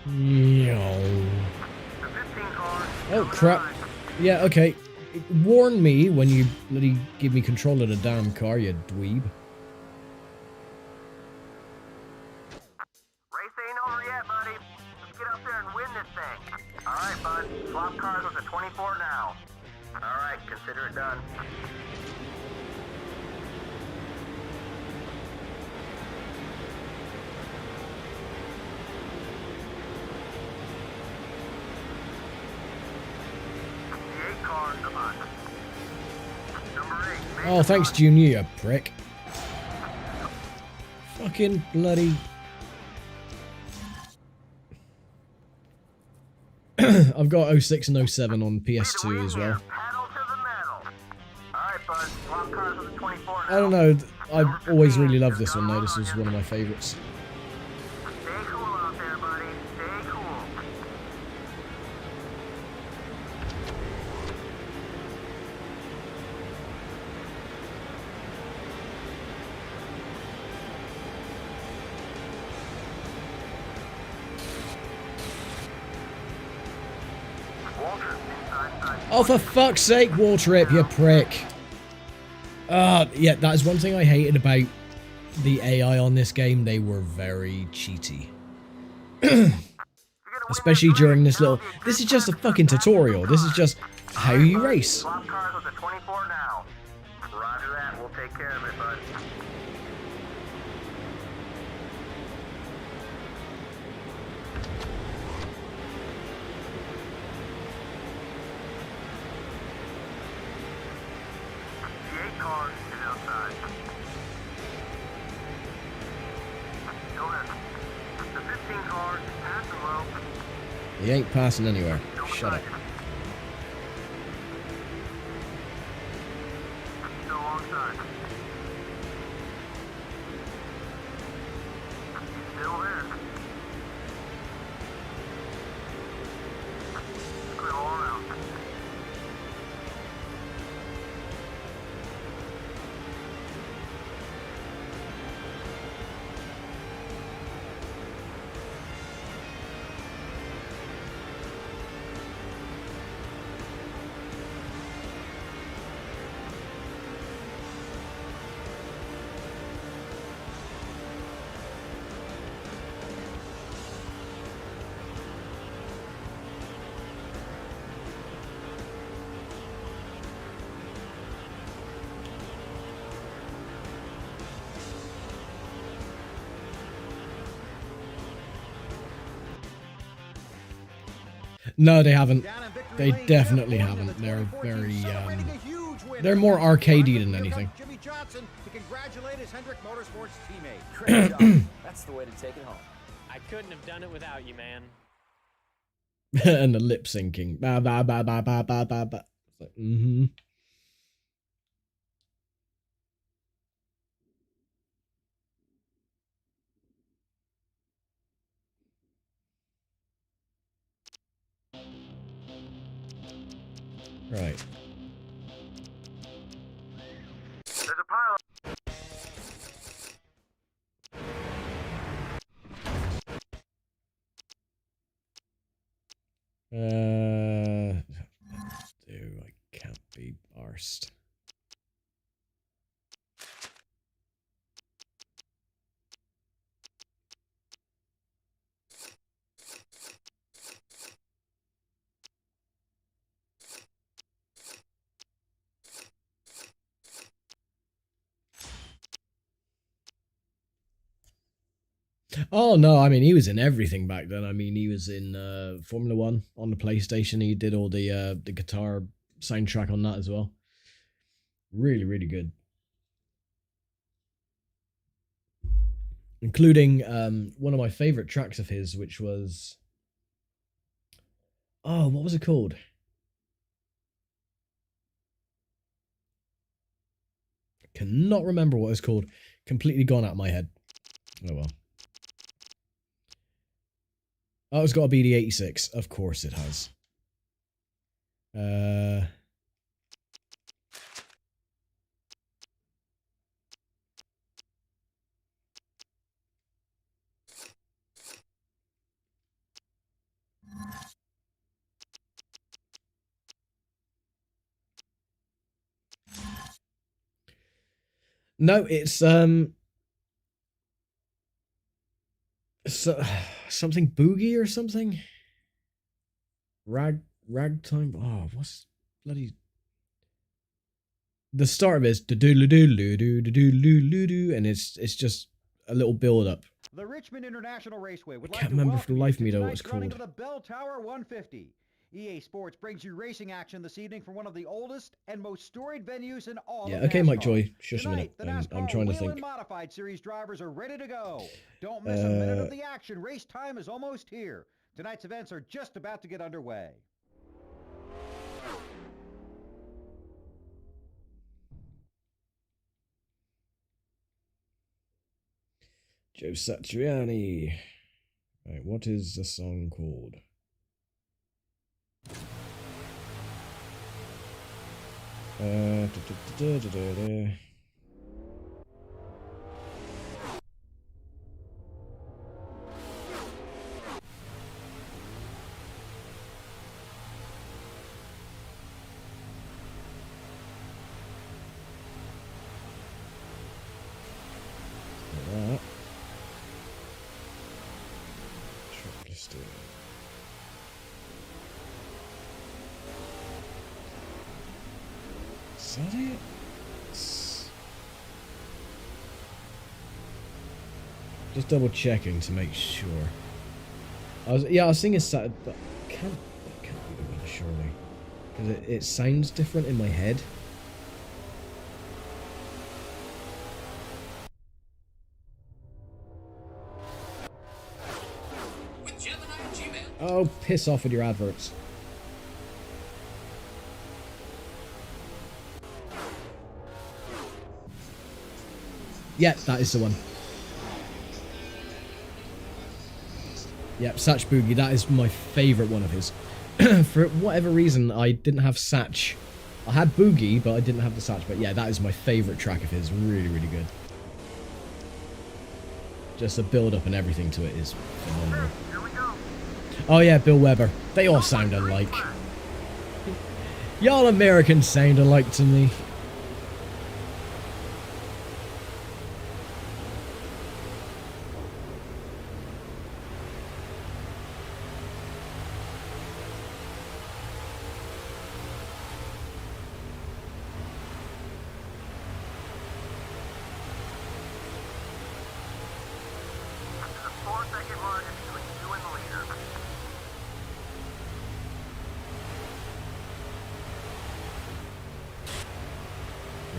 Yo. The 15 car. Oh crap. Yeah, okay. Warn me when you bloody give me control of the damn car, you dweeb. Race ain't over yet, buddy. Let's get up there and win this thing. All right, bud. Swap cars with the 24 now. All right, consider it done. The 8 car, come on. Number 8. Oh, thanks, Junior, you prick. Fucking bloody... I've got 06 and 07 on PS2 as well. Pedal to the metal. All right, bud. Swap cars with the 24 now. I don't know, I've always really loved this one though, this was one of my favourites. Stay cool out there, buddy. Stay cool. Walter, inside. Oh, for fuck's sake, Waltrip, you prick. Yeah, that is one thing I hated about the AI on this game. They were very cheaty. Especially during this little... This is just a fucking tutorial. This is just how you race. Swap cars with the 24 now. Roger that. We'll take care of it, bud. The 8 car is outside. Still there. The 15 car is passing low. He ain't passing anywhere. Shut up. Still alongside. Still there. Clear all around. No, they haven't. Down in victory They lane, definitely Jeff Gordon haven't. in the They're 2014 very, celebrating a huge win they're for more Hendrick. arcadey Here than comes anything. Jimmy Johnson to congratulate his Hendrick Motorsports teammate. Great job. That's the way to take it home. I couldn't have done it without you, man. And the lip syncing. Ba ba ba ba ba ba ba ba. It's like, mm-hmm. Right. There's a pile. Dude, I can't be arsed. Oh no, I mean he was in everything back then. I mean he was in Formula 1 on the PlayStation. He did all the guitar soundtrack on that as well. Really, really good. Including one of my favorite tracks of his, which was, oh, what was it called? I cannot remember what it's called. Completely gone out of my head. Oh well. Oh, it's got to be the 86. Of course it has. No, it's something boogie or something. Ragtime. Oh, what's bloody? The start of it is do do do do do do do do, and it's just a little build up. The Richmond International Raceway would I like can't to remember for the welcome life of you me to though what it's tonight's running called. of the Bell Tower 150. EA Sports brings you racing action this evening from one of the oldest and most storied venues in all Yeah, of okay, NASCAR. Mike Joy, shush a Tonight, minute. the I'm NASCAR trying to Wheel think. and Modified Series drivers are ready to go. Don't miss a minute of the action. Race time is almost here. Tonight's events are just about to get underway. Joe Satriani. Right, what is the song called? Da, da, da, da, da, da. That. Track listing. Is that it? Just double checking to make sure. I was thinking Saturday, but can't be the one surely, because it sounds different in my head. Oh, piss off with your adverts. Yeah, that is the one. Yep, Satch Boogie. That is my favourite one of his. For whatever reason, I didn't have Satch. I had Boogie, but I didn't have the Satch. But yeah, that is my favourite track of his. Really, really good. Just the build-up and everything to it is phenomenal. Oh yeah, Bill Weber. They all sound alike. Y'all Americans sound alike to me.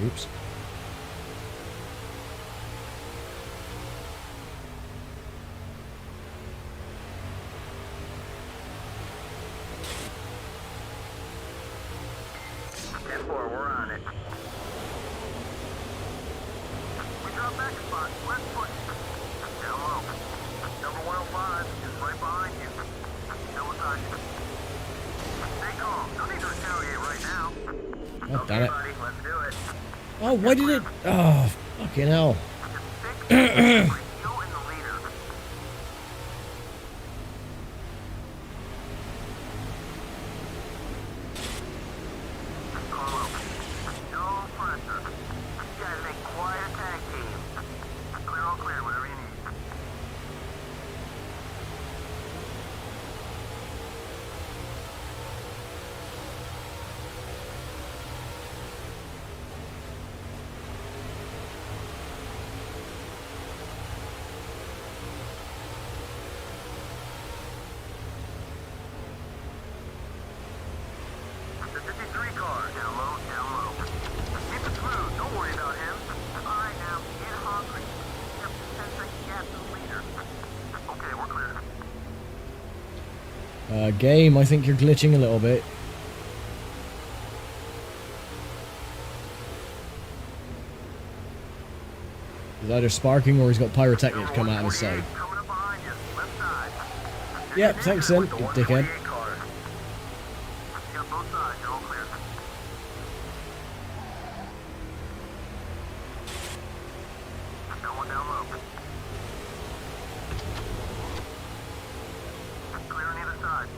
Oops. We're on it. We drop back a spot. Left foot. Down low. Number 105 is right behind you. Still beside you. Stay calm. No need to retaliate right now. Oh, damn it. Buddy, let's do it. Oh, why did it? Oh, fucking hell. You and the leader. No pressure. You guys make quite a tag team. Clear all clear, whatever you need. The 53 car, down low, down low. Keep it smooth, don't worry about him. Alright now, get hungry. Yep, 10-second gap to the leader. Okay, we're clear. Game, I think you're glitching a little bit. He's either sparking or he's got pyrotechnics come out of his side. Coming up behind you, left side. Yep, thanks then, you dickhead. You got both sides, you're all clear. Got one down low. Clear on either side.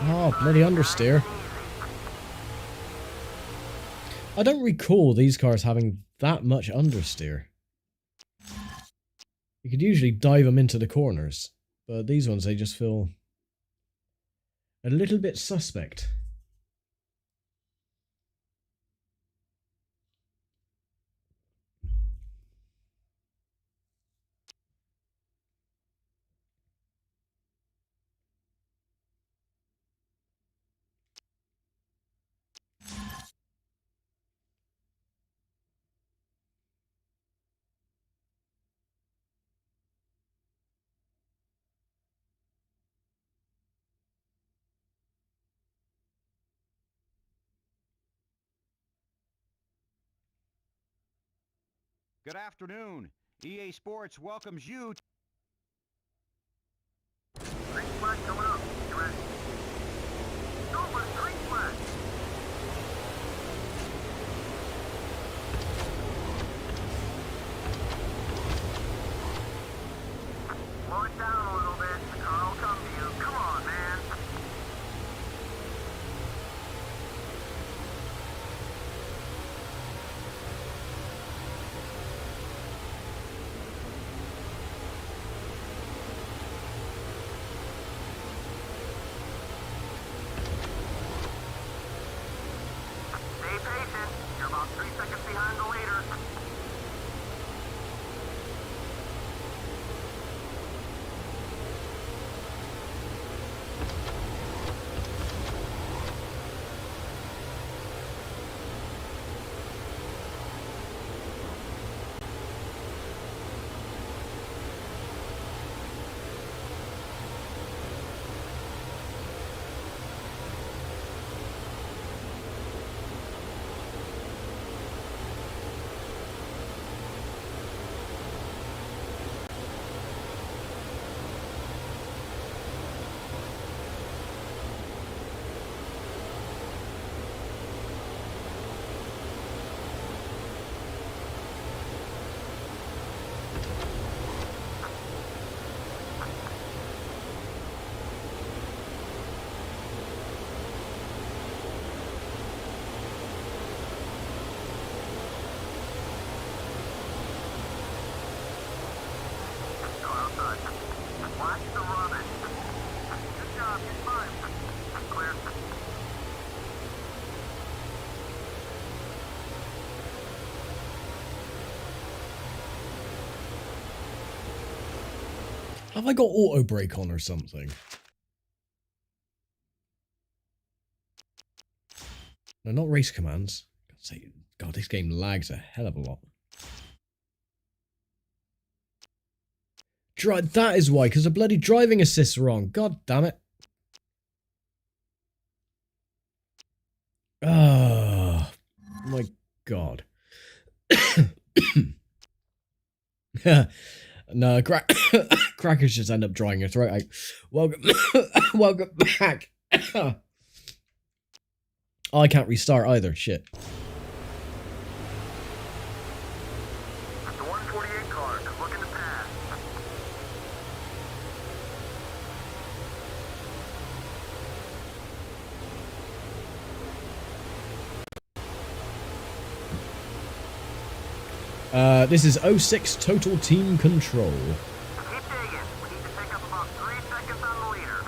Oh, bloody understeer. I don't recall these cars having that much understeer. You could usually dive them into the corners, but these ones, they just feel a little bit suspect. Good afternoon. EA Sports welcomes you. Green flag coming up. You ready? Go for the green flag. Slow it down a little bit. The car will come to you. Come on, man. Stay patient. You're about 3 seconds behind the leader. Have I got auto brake on or something? No, not race commands. God, this game lags a hell of a lot. That is why, because the bloody driving assist's wrong. God damn it. Oh, my God. No, crackers just end up drying your throat out. Welcome, welcome back. Oh, I can't restart either. Shit. The 148 car is looking to pass. This is 06 Total Team Control. Keep digging. We need to pick up about 3 seconds on the leader.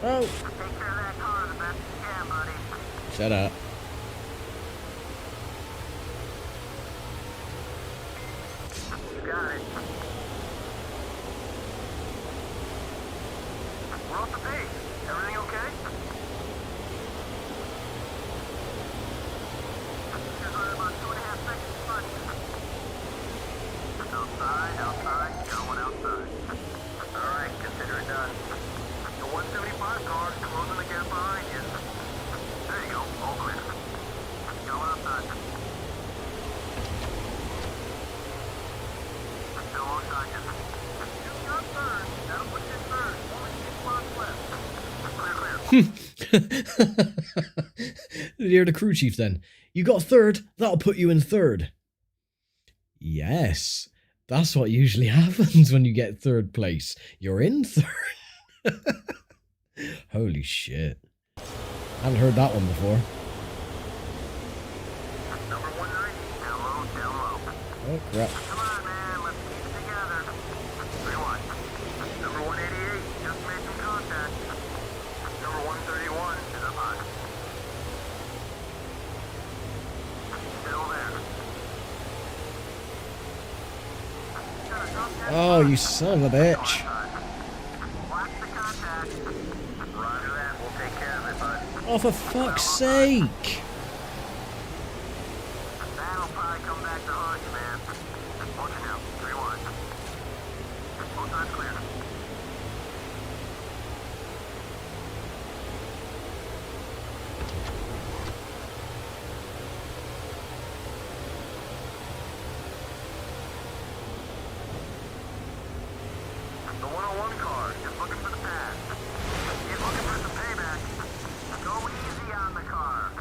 Oh, Take care of that car the best you can, buddy. shut up. You got it. We're off the pace. Everything okay? Here's right about 2.5 seconds left. Outside, got one outside. Alright, consider it done. The 175 car is closing the gap behind you. There you go, all clear. Go outside. Still alongside you. You got third. That'll put you in third. Only 2 spots left. Clear. You're the crew chief then. You got third, that'll put you in third. Yes, that's what usually happens when you get third place. You're in third. Holy shit. I haven't heard that one before. Number 190, down low. Oh crap. Come on, man, let's keep it together. 3-1. Number 188 just made some contact. Number 131 is up high. Still there. Oh, you son of a bitch. Watch the contact. Roger that, we'll take care of it, bud. Oh, for fuck's sake. That'll probably come back to haunt you, man. Watch it now. 3-1. Both sides clear. The 101 car is looking for the pass. He's looking for some payback. Go easy on the car.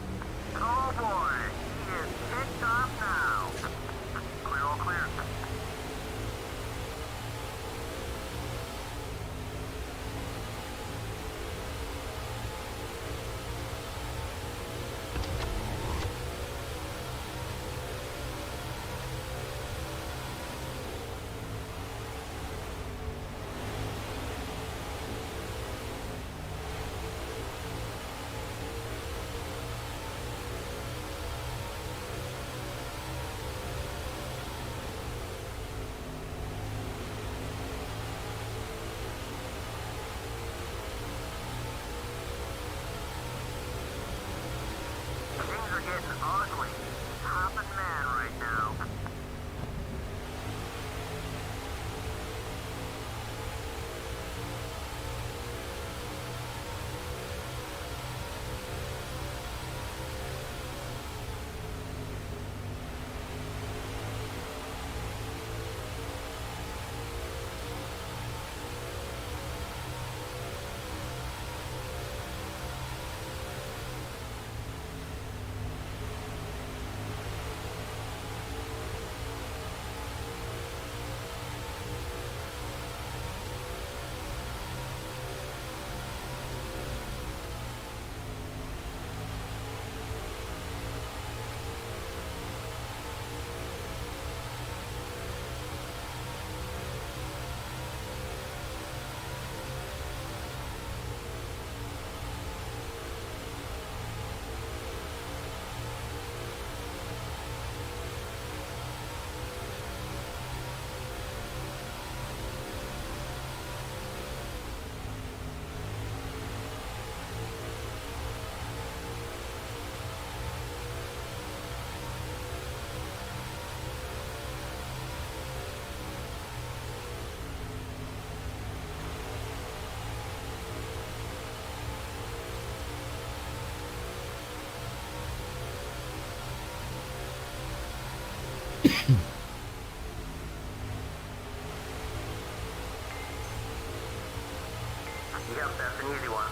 That's an easy one.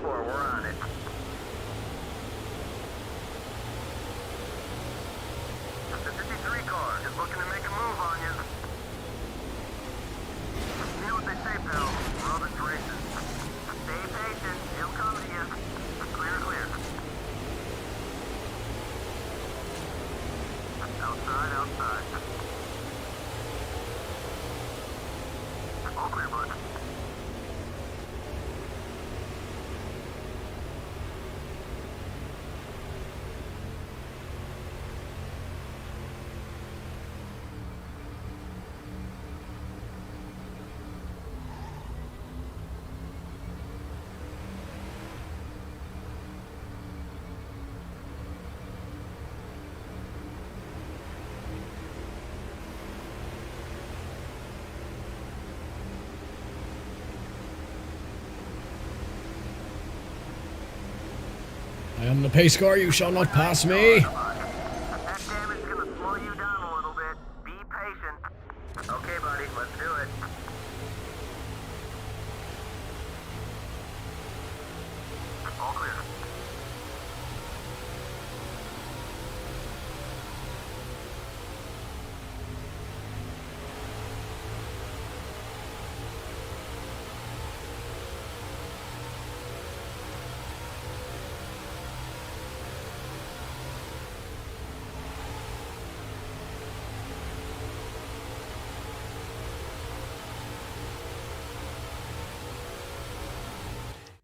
We're on it. The 53 car is looking to make a move on you. You know what they say, pal. Robin's racing. Stay patient. He'll come to you. Clear, clear. Outside, outside. All clear, bud. I am the pace car, you shall not pass me. That damage is gonna slow you down a little bit. Be patient. Okay, buddy, let's do it. All clear.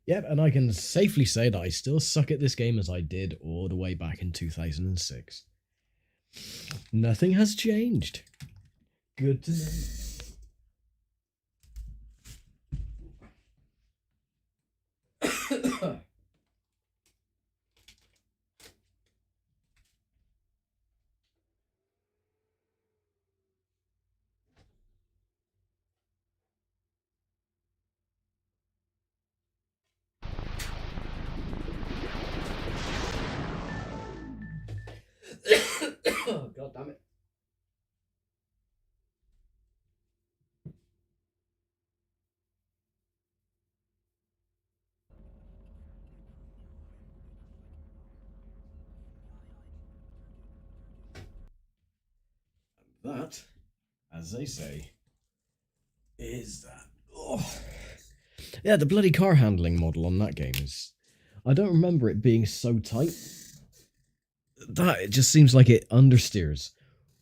Yep, and I can safely say that I still suck at this game as I did all the way back in 2006. Nothing has changed. Good to know. God damn it. And that, as they say, is that. Oh. Yeah, the bloody car handling model on that game is. I don't remember it being so tight. That it just seems like it understeers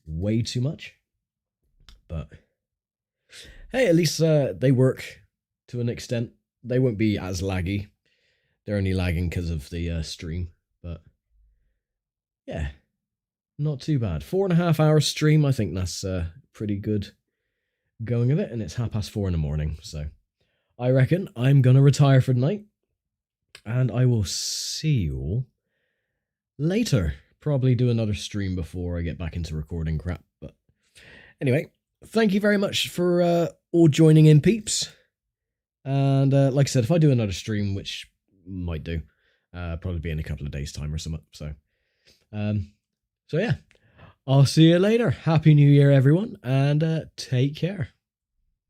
way too much. But hey, at least they work to an extent. They won't be as laggy. They're only lagging because of the stream. But yeah, not too bad. 4.5 hour stream. I think that's pretty good going of it. And it's 4:30 in the morning. So I reckon I'm going to retire for the night. And I will see you all later. Probably do another stream before I get back into recording crap. But anyway, thank you very much for all joining in, peeps. And like I said, if I do another stream, which might do, probably be in a couple of days' time or something. So yeah, I'll see you later. Happy New Year, everyone, and take care.